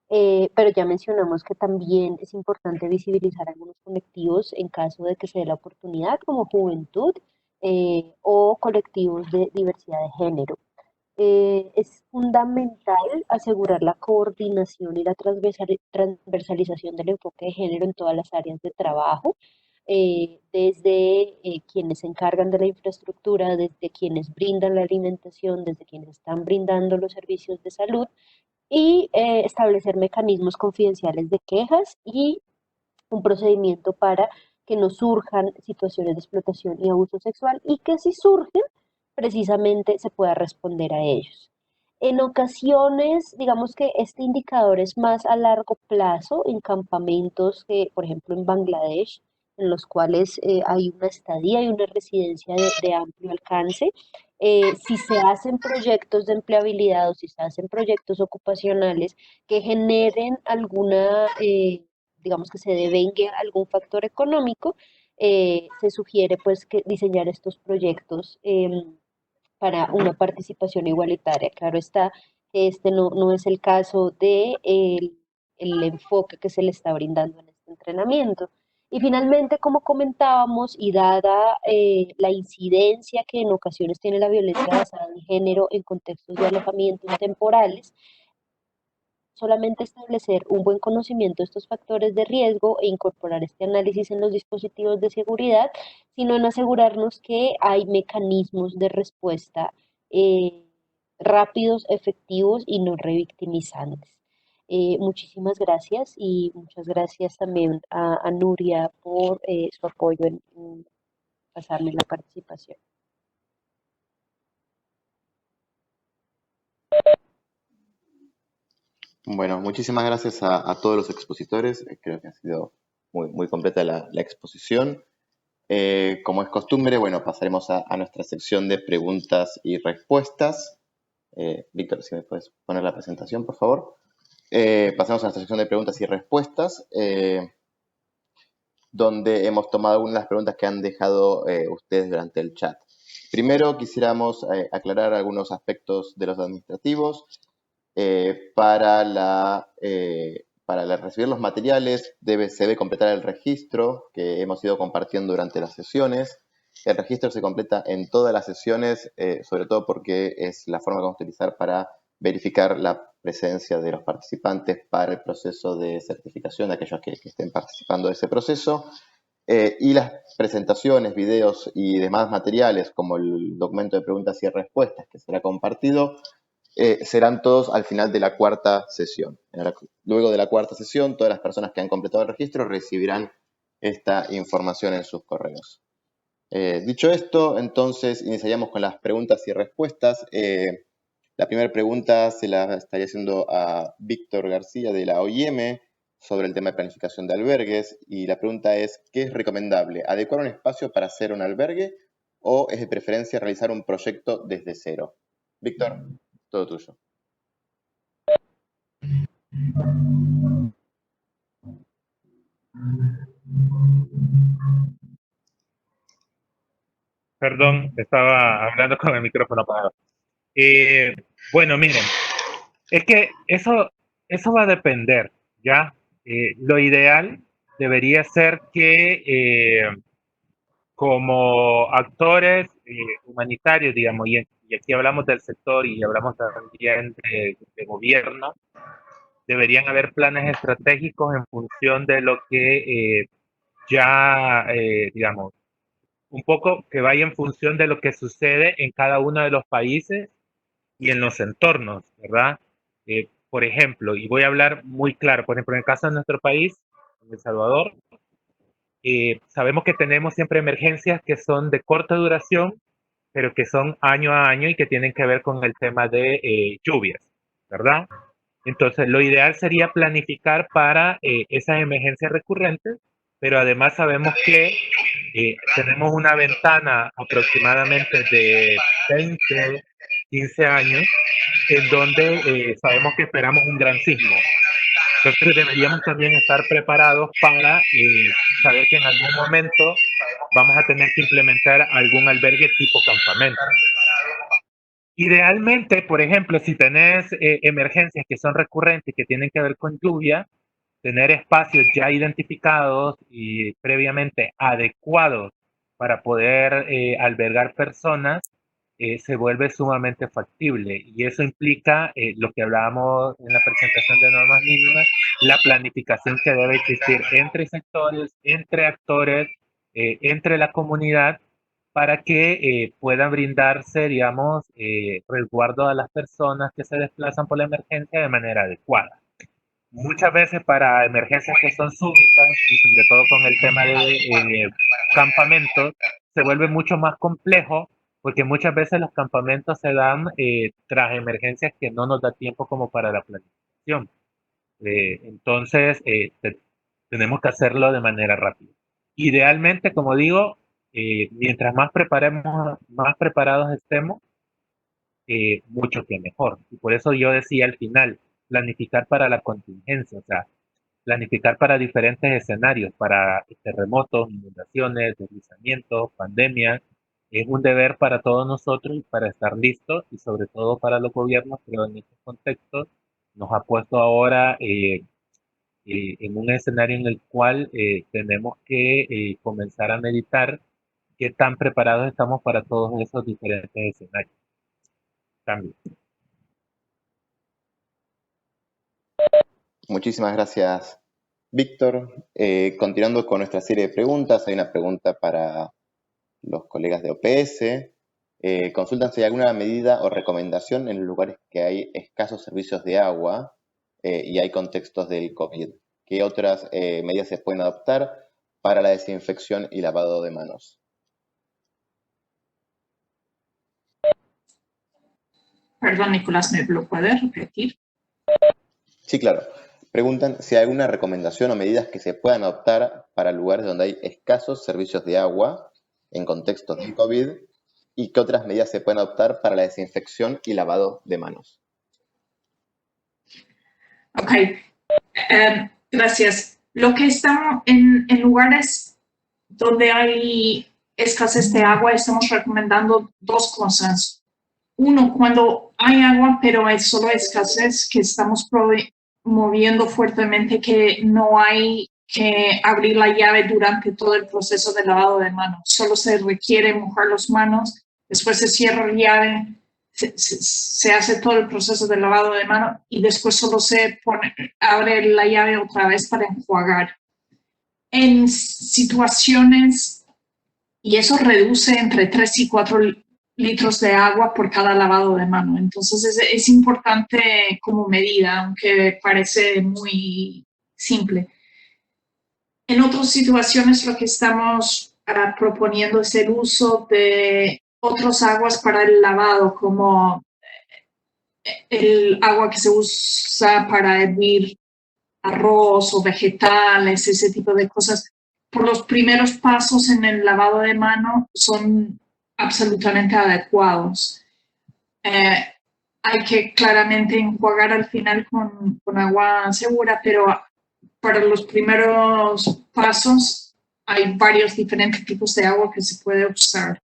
pero ya mencionamos que también es importante visibilizar algunos colectivos en caso de que se dé la oportunidad, como juventud o colectivos de diversidad de género. Es fundamental asegurar la coordinación y la transversalización del enfoque de género en todas las áreas de trabajo, desde quienes se encargan de la infraestructura, desde quienes brindan la alimentación, desde quienes están brindando los servicios de salud y establecer mecanismos confidenciales de quejas y un procedimiento para que no surjan situaciones de explotación y abuso sexual y que si surgen, precisamente se pueda responder a ellos. En ocasiones, digamos que este indicador es más a largo plazo en campamentos que, por ejemplo, en Bangladesh, en los cuales hay una estadía y una residencia de amplio alcance. Si se hacen proyectos de empleabilidad o si se hacen proyectos ocupacionales que generen alguna, digamos que se devengue algún factor económico, se sugiere pues que diseñar estos proyectos para una participación igualitaria. Claro está que este no es el caso de el enfoque que se le está brindando en este entrenamiento. Y finalmente, como comentábamos, y dada la incidencia que en ocasiones tiene la violencia basada en género en contextos de alojamientos temporales, solamente establecer un buen conocimiento de estos factores de riesgo e incorporar este análisis en los dispositivos de seguridad, sino en asegurarnos que hay mecanismos de respuesta rápidos, efectivos y no revictimizantes. Muchísimas gracias y muchas gracias también a Nuria por su apoyo en pasarme la participación. Bueno, muchísimas gracias a todos los expositores. Creo que ha sido muy completa la exposición. Como es costumbre, bueno, pasaremos a nuestra sección de preguntas y respuestas. Víctor, si me puedes poner la presentación, por favor. pasamos a nuestra sección de preguntas y respuestas, donde hemos tomado algunas de las preguntas que han dejado ustedes durante el chat. Primero, quisiéramos aclarar algunos aspectos de los administrativos. Para recibir los materiales se debe completar el registro que hemos ido compartiendo durante las sesiones. El registro se completa en todas las sesiones, sobre todo porque es la forma que vamos a utilizar para verificar la presencia de los participantes para el proceso de certificación de aquellos que estén participando de ese proceso. Y las presentaciones, videos y demás materiales, como el documento de preguntas y respuestas que será compartido, serán todos al final de la cuarta sesión. Luego de la cuarta sesión, todas las personas que han completado el registro recibirán esta información en sus correos. Dicho esto, entonces iniciaríamos con las preguntas y respuestas. La primera pregunta se la estaría haciendo a Víctor García de la OIM sobre el tema de planificación de albergues. Y la pregunta es, ¿qué es recomendable? ¿Adecuar un espacio para hacer un albergue o es de preferencia realizar un proyecto desde cero? Víctor, todo tuyo. Perdón, estaba hablando con el micrófono apagado. Bueno, miren, es que eso va a depender, ¿ya? Lo ideal debería ser que como actores humanitarios, digamos, y aquí hablamos del sector y hablamos también de gobierno, deberían haber planes estratégicos en función de lo que digamos, un poco que vaya en función de lo que sucede en cada uno de los países y en los entornos, ¿verdad? Por ejemplo, y voy a hablar muy claro, por ejemplo, en el caso de nuestro país, en El Salvador, sabemos que tenemos siempre emergencias que son de corta duración, pero que son año a año y que tienen que ver con el tema de lluvias, ¿verdad? Entonces, lo ideal sería planificar para esas emergencias recurrentes, pero además sabemos que tenemos una ventana aproximadamente de 20, 15 años en donde sabemos que esperamos un gran sismo. Entonces deberíamos también estar preparados para saber que en algún momento vamos a tener que implementar algún albergue tipo campamento. Idealmente, por ejemplo, si tenés emergencias que son recurrentes y que tienen que ver con lluvia, tener espacios ya identificados y previamente adecuados para poder albergar personas se vuelve sumamente factible. Y eso implica lo que hablábamos en la presentación de normas mínimas, la planificación que debe existir entre sectores, entre actores, entre la comunidad, para que puedan brindarse, digamos, resguardo a las personas que se desplazan por la emergencia de manera adecuada. Muchas veces para emergencias que son súbitas y sobre todo con el tema de campamentos, se vuelve mucho más complejo porque muchas veces los campamentos se dan tras emergencias que no nos da tiempo como para la planificación. Entonces, tenemos que hacerlo de manera rápida. Idealmente, como digo, mientras más preparados estemos, mucho que mejor. Y por eso yo decía al final, planificar para la contingencia, o sea, planificar para diferentes escenarios, para terremotos, inundaciones, deslizamientos, pandemias. Es un deber para todos nosotros y para estar listos y sobre todo para los gobiernos, creo en estos contextos nos ha puesto ahora en un escenario en el cual tenemos que comenzar a meditar qué tan preparados estamos para todos esos diferentes escenarios. También. Muchísimas gracias, Víctor. Continuando con nuestra serie de preguntas, hay una pregunta para los colegas de OPS. Consultan si hay alguna medida o recomendación en los lugares que hay escasos servicios de agua y hay contextos del COVID. ¿Qué otras medidas se pueden adoptar para la desinfección y lavado de manos? Perdón, Nicolás, ¿me lo puedes repetir? Sí, claro. Preguntan si hay alguna recomendación o medidas que se puedan adoptar para lugares donde hay escasos servicios de agua en contextos del COVID y qué otras medidas se pueden adoptar para la desinfección y lavado de manos. Ok, gracias. Lo que estamos en lugares donde hay escasez de agua, estamos recomendando dos cosas. Uno, cuando hay agua, pero hay solo escasez, que estamos moviendo fuertemente que no hay que abrir la llave durante todo el proceso de lavado de manos. Solo se requiere mojar las manos, después se cierra la llave, se hace todo el proceso de lavado de manos y después solo se abre la llave otra vez para enjuagar. En situaciones, y eso reduce entre 3 y 4 litros de agua por cada lavado de mano. Entonces es importante como medida, aunque parece muy simple. En otras situaciones lo que estamos proponiendo es el uso de otras aguas para el lavado, como el agua que se usa para hervir arroz o vegetales, ese tipo de cosas. Por los primeros pasos en el lavado de mano son absolutamente adecuados. Hay que claramente enjuagar al final con agua segura, pero para los primeros pasos hay varios diferentes tipos de agua que se puede usar.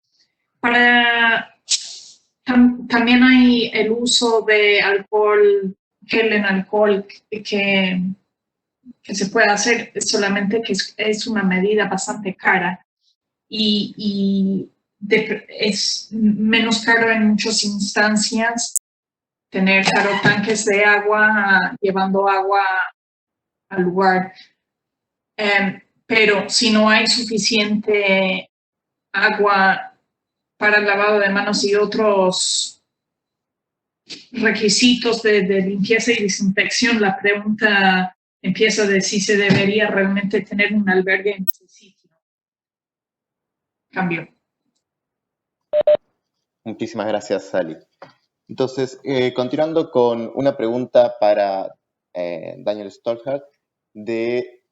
También hay el uso de alcohol, gel en alcohol que se puede hacer, solamente que es una medida bastante cara y es menos caro en muchas instancias tener tanques de agua llevando agua al lugar. Pero si no hay suficiente agua para el lavado de manos y otros requisitos de limpieza y desinfección, la pregunta empieza de si se debería realmente tener un albergue en ese sitio. Cambio. Muchísimas gracias, Sally. Entonces, continuando con una pregunta para Daniel Stolzhart de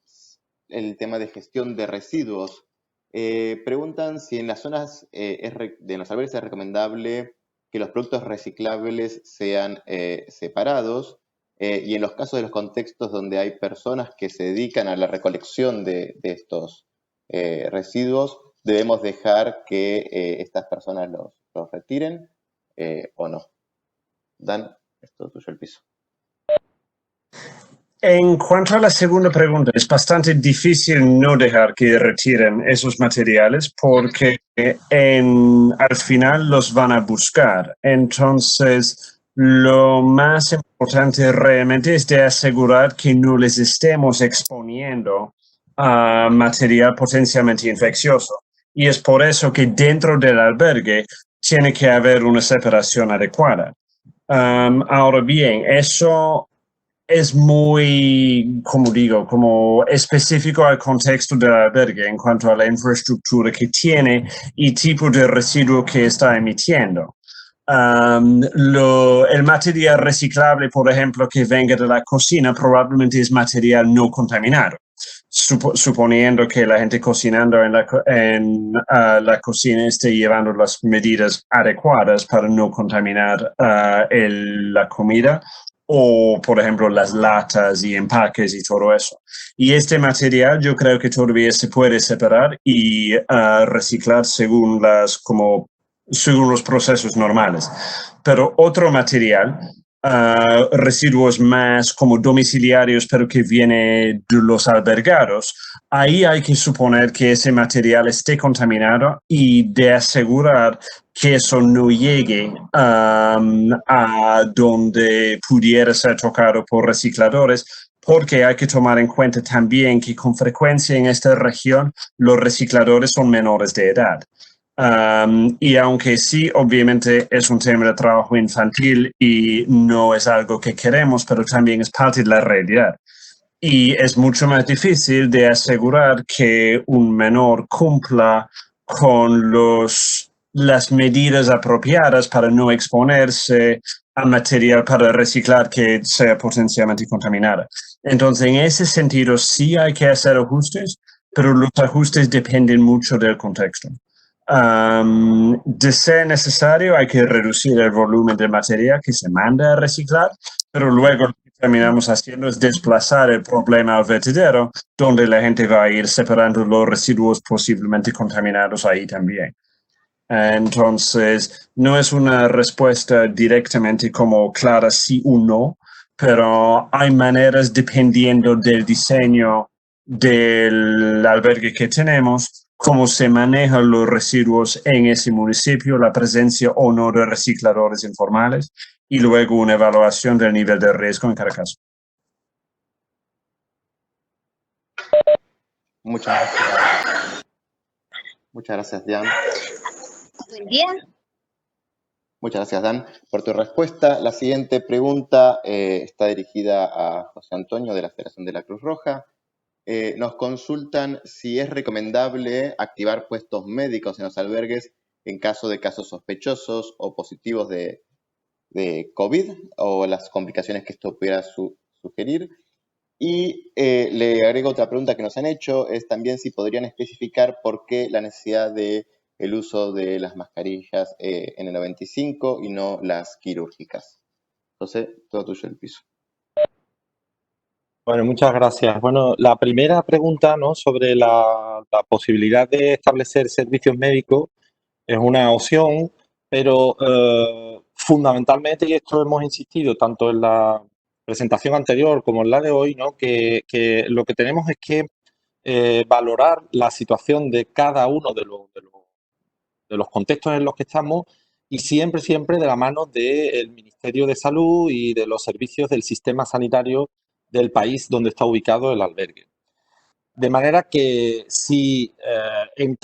el tema de gestión de residuos. Preguntan si en las zonas de los albergues es recomendable que los productos reciclables sean separados y en los casos de los contextos donde hay personas que se dedican a la recolección de estos residuos, debemos dejar que estas personas los retiren o no. Dan, es todo tuyo el piso. En cuanto a la segunda pregunta, es bastante difícil no dejar que retiren esos materiales porque al final los van a buscar. Entonces, lo más importante realmente es de asegurar que no les estemos exponiendo a material potencialmente infeccioso. Y es por eso que dentro del albergue tiene que haber una separación adecuada. Ahora bien, eso es muy, como digo, como específico al contexto del albergue en cuanto a la infraestructura que tiene y tipo de residuo que está emitiendo. El material reciclable, por ejemplo, que venga de la cocina, probablemente es material no contaminado. Suponiendo que la gente cocinando en la cocina esté llevando las medidas adecuadas para no contaminar la comida, o por ejemplo las latas y empaques y todo eso. Y este material yo creo que todavía se puede separar y reciclar según los procesos normales. Pero otro material, residuos más como domiciliarios, pero que viene de los albergados, ahí hay que suponer que ese material esté contaminado y de asegurar que eso no llegue a donde pudiera ser tocado por recicladores, porque hay que tomar en cuenta también que con frecuencia en esta región los recicladores son menores de edad. Y aunque sí, obviamente es un tema de trabajo infantil y no es algo que queremos, pero también es parte de la realidad. Y es mucho más difícil de asegurar que un menor cumpla con las medidas apropiadas para no exponerse a material para reciclar que sea potencialmente contaminado. Entonces, en ese sentido, sí hay que hacer ajustes, pero los ajustes dependen mucho del contexto. De ser necesario, hay que reducir el volumen de material que se manda a reciclar, pero luego terminamos haciendo es desplazar el problema al vertedero, donde la gente va a ir separando los residuos posiblemente contaminados ahí también. Entonces, no es una respuesta directamente como clara sí o no, pero hay maneras dependiendo del diseño del albergue que tenemos, cómo se manejan los residuos en ese municipio, la presencia o no de recicladores informales y luego una evaluación del nivel de riesgo en cada caso. Muchas gracias. Muchas gracias, Dan. Buen día. Muchas gracias, Dan, por tu respuesta. La siguiente pregunta está dirigida a José Antonio de la Federación de la Cruz Roja. Nos consultan si es recomendable activar puestos médicos en los albergues en caso de casos sospechosos o positivos de COVID o las complicaciones que esto pudiera sugerir. Y le agrego otra pregunta que nos han hecho, es también si podrían especificar por qué la necesidad de el uso de las mascarillas en el 95 y no las quirúrgicas. José, todo tuyo el piso. Bueno, muchas gracias. Bueno, la primera pregunta, ¿no?, sobre la posibilidad de establecer servicios médicos es una opción, pero fundamentalmente, y esto hemos insistido tanto en la presentación anterior como en la de hoy, ¿no?, que lo que tenemos es que valorar la situación de cada uno de los contextos en los que estamos y siempre de la mano del Ministerio de Salud y de los servicios del sistema sanitario del país donde está ubicado el albergue. De manera que si en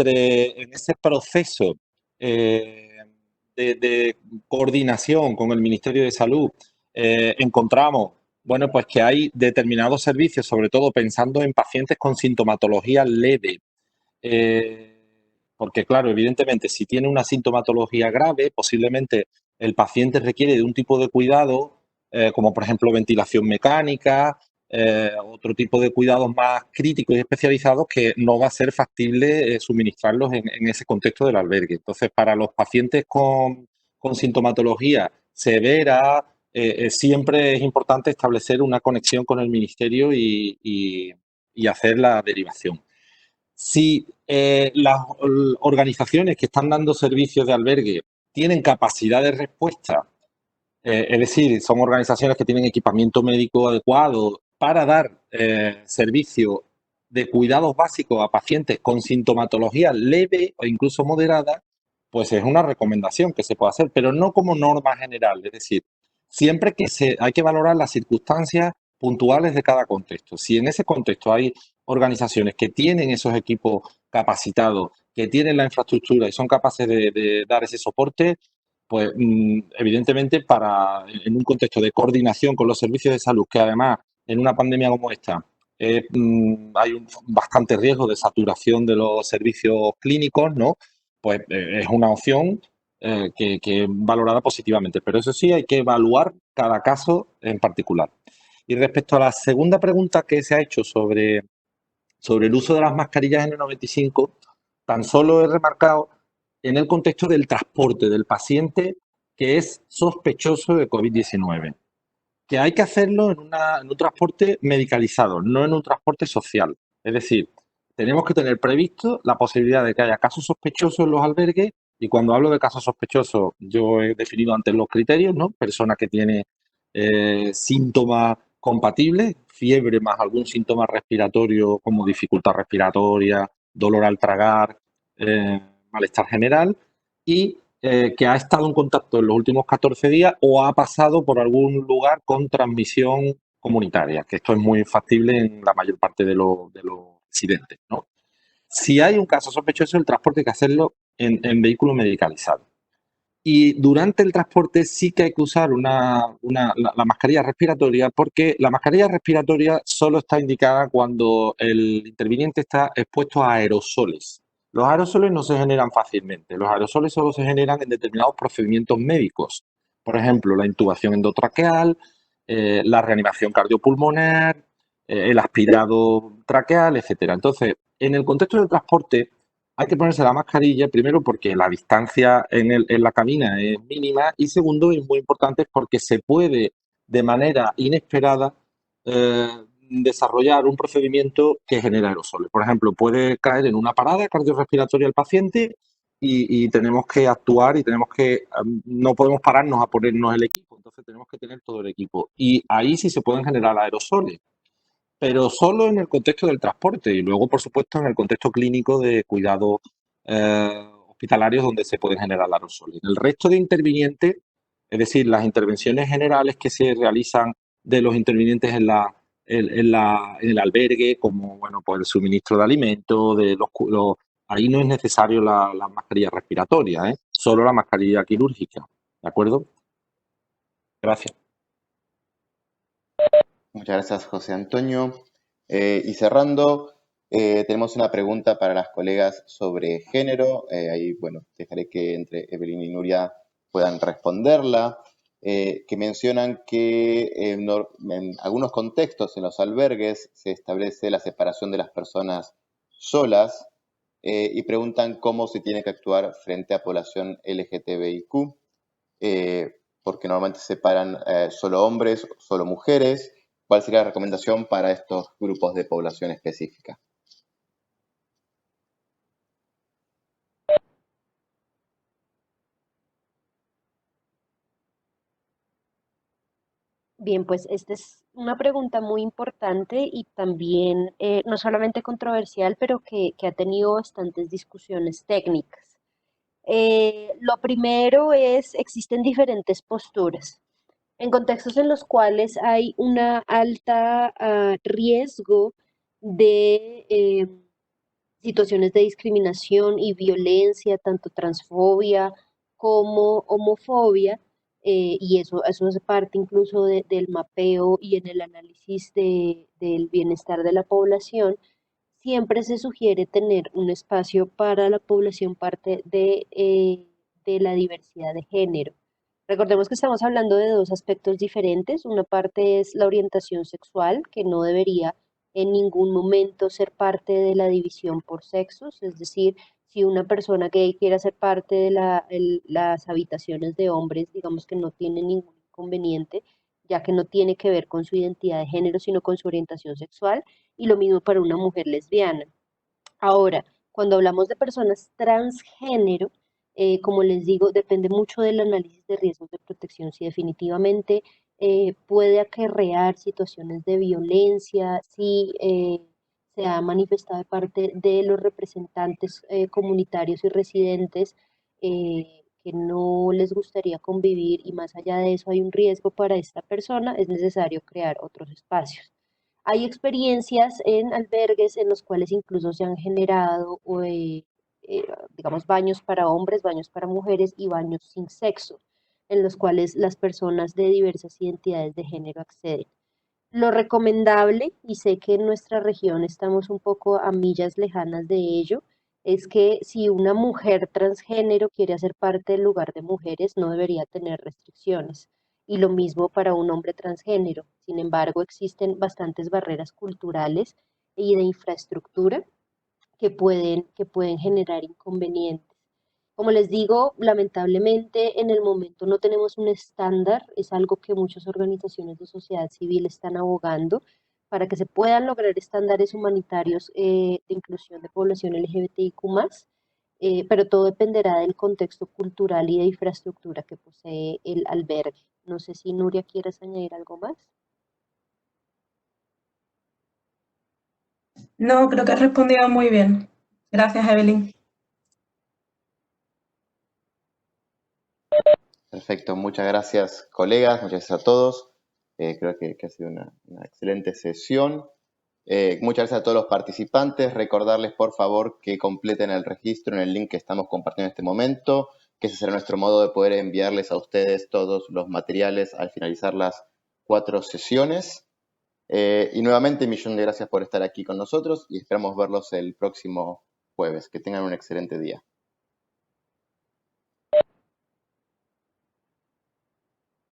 ese proceso de coordinación con el Ministerio de Salud encontramos, bueno, pues que hay determinados servicios, sobre todo pensando en pacientes con sintomatología leve, porque claro, evidentemente, si tiene una sintomatología grave, posiblemente el paciente requiere de un tipo de cuidado, como por ejemplo ventilación mecánica, otro tipo de cuidados más críticos y especializados que no va a ser factible suministrarlos en ese contexto del albergue. Entonces, para los pacientes con sintomatología severa, siempre es importante establecer una conexión con el ministerio y hacer la derivación. Si las organizaciones que están dando servicios de albergue tienen capacidad de respuesta, es decir, son organizaciones que tienen equipamiento médico adecuado para dar servicio de cuidados básicos a pacientes con sintomatología leve o incluso moderada, pues es una recomendación que se puede hacer, pero no como norma general. Es decir, siempre que hay que valorar las circunstancias puntuales de cada contexto. Si en ese contexto hay organizaciones que tienen esos equipos capacitados, que tienen la infraestructura y son capaces de dar ese soporte, pues evidentemente en un contexto de coordinación con los servicios de salud, que además en una pandemia como esta hay un bastante riesgo de saturación de los servicios clínicos, ¿no? Pues es una opción que es valorada positivamente. Pero eso sí, hay que evaluar cada caso en particular. Y respecto a la segunda pregunta que se ha hecho sobre el uso de las mascarillas en el 95, tan solo he remarcado en el contexto del transporte del paciente que es sospechoso de COVID-19, que hay que hacerlo en un transporte medicalizado, no en un transporte social. Es decir, tenemos que tener previsto la posibilidad de que haya casos sospechosos en los albergues, y cuando hablo de casos sospechosos, yo he definido antes los criterios, ¿no? Persona que tiene síntomas compatibles, fiebre más algún síntoma respiratorio como dificultad respiratoria, dolor al tragar, malestar general, y que ha estado en contacto en los últimos 14 días o ha pasado por algún lugar con transmisión comunitaria, que esto es muy factible en la mayor parte de los residentes, ¿no? Si hay un caso sospechoso, el transporte hay que hacerlo en vehículo medicalizado. Y durante el transporte sí que hay que usar la mascarilla respiratoria, porque la mascarilla respiratoria solo está indicada cuando el interviniente está expuesto a aerosoles. Los aerosoles no se generan fácilmente. Los aerosoles solo se generan en determinados procedimientos médicos. Por ejemplo, la intubación endotraqueal, la reanimación cardiopulmonar, el aspirado traqueal, etc. Entonces, en el contexto del transporte, hay que ponerse la mascarilla, primero porque la distancia en la cabina es mínima y segundo, y muy importante, porque se puede de manera inesperada desarrollar un procedimiento que genera aerosoles. Por ejemplo, puede caer en una parada cardiorrespiratoria el paciente y tenemos que actuar y tenemos que, no podemos pararnos a ponernos el equipo, entonces tenemos que tener todo el equipo. Y ahí sí se pueden generar aerosoles, pero solo en el contexto del transporte y luego, por supuesto, en el contexto clínico de cuidados hospitalarios donde se pueden generar aerosoles. El resto de intervinientes, es decir, las intervenciones generales que se realizan de los intervinientes en el albergue, como bueno, pues el suministro de alimentos, ahí no es necesario la mascarilla respiratoria, solo la mascarilla quirúrgica. ¿De acuerdo? Gracias. Muchas gracias, José Antonio. Y cerrando, tenemos una pregunta para las colegas sobre género. Ahí, bueno, dejaré que entre Evelyn y Nuria puedan responderla. Que mencionan que en algunos contextos en los albergues se establece la separación de las personas solas y preguntan cómo se tiene que actuar frente a población LGTBIQ, porque normalmente se separan solo hombres, solo mujeres. ¿Cuál sería la recomendación para estos grupos de población específica? Bien, pues esta es una pregunta muy importante y también no solamente controversial, pero que ha tenido bastantes discusiones técnicas. Lo primero es, existen diferentes posturas. En contextos en los cuales hay una alta riesgo de situaciones de discriminación y violencia, tanto transfobia como homofobia, y eso hace parte incluso del mapeo y en el análisis del bienestar de la población. Siempre se sugiere tener un espacio para la población parte de la diversidad de género. Recordemos que estamos hablando de dos aspectos diferentes. Una parte es la orientación sexual, que no debería en ningún momento ser parte de la división por sexos, es decir, si una persona gay quiere ser parte de las habitaciones de hombres, digamos que no tiene ningún inconveniente, ya que no tiene que ver con su identidad de género, sino con su orientación sexual, y lo mismo para una mujer lesbiana. Ahora, cuando hablamos de personas transgénero, como les digo, depende mucho del análisis de riesgos de protección, si definitivamente puede acarrear situaciones de violencia, si se ha manifestado de parte de los representantes comunitarios y residentes que no les gustaría convivir y más allá de eso hay un riesgo para esta persona, es necesario crear otros espacios. Hay experiencias en albergues en los cuales incluso se han generado, digamos, baños para hombres, baños para mujeres y baños sin sexo, en los cuales las personas de diversas identidades de género acceden. Lo recomendable, y sé que en nuestra región estamos un poco a millas lejanas de ello, es que si una mujer transgénero quiere hacer parte del lugar de mujeres, no debería tener restricciones. Y lo mismo para un hombre transgénero. Sin embargo, existen bastantes barreras culturales y de infraestructura que pueden generar inconvenientes. Como les digo, lamentablemente en el momento no tenemos un estándar, es algo que muchas organizaciones de sociedad civil están abogando para que se puedan lograr estándares humanitarios de inclusión de población LGBTIQ+, pero todo dependerá del contexto cultural y de infraestructura que posee el albergue. No sé si Nuria quieres añadir algo más. No, creo que has respondido muy bien. Gracias, Evelyn. Perfecto, muchas gracias, colegas, muchas gracias a todos. Creo que ha sido una excelente sesión. Muchas gracias a todos los participantes. Recordarles, por favor, que completen el registro en el link que estamos compartiendo en este momento, que ese será nuestro modo de poder enviarles a ustedes todos los materiales al finalizar las 4 sesiones. Y nuevamente, millón de gracias por estar aquí con nosotros y esperamos verlos el próximo jueves. Que tengan un excelente día.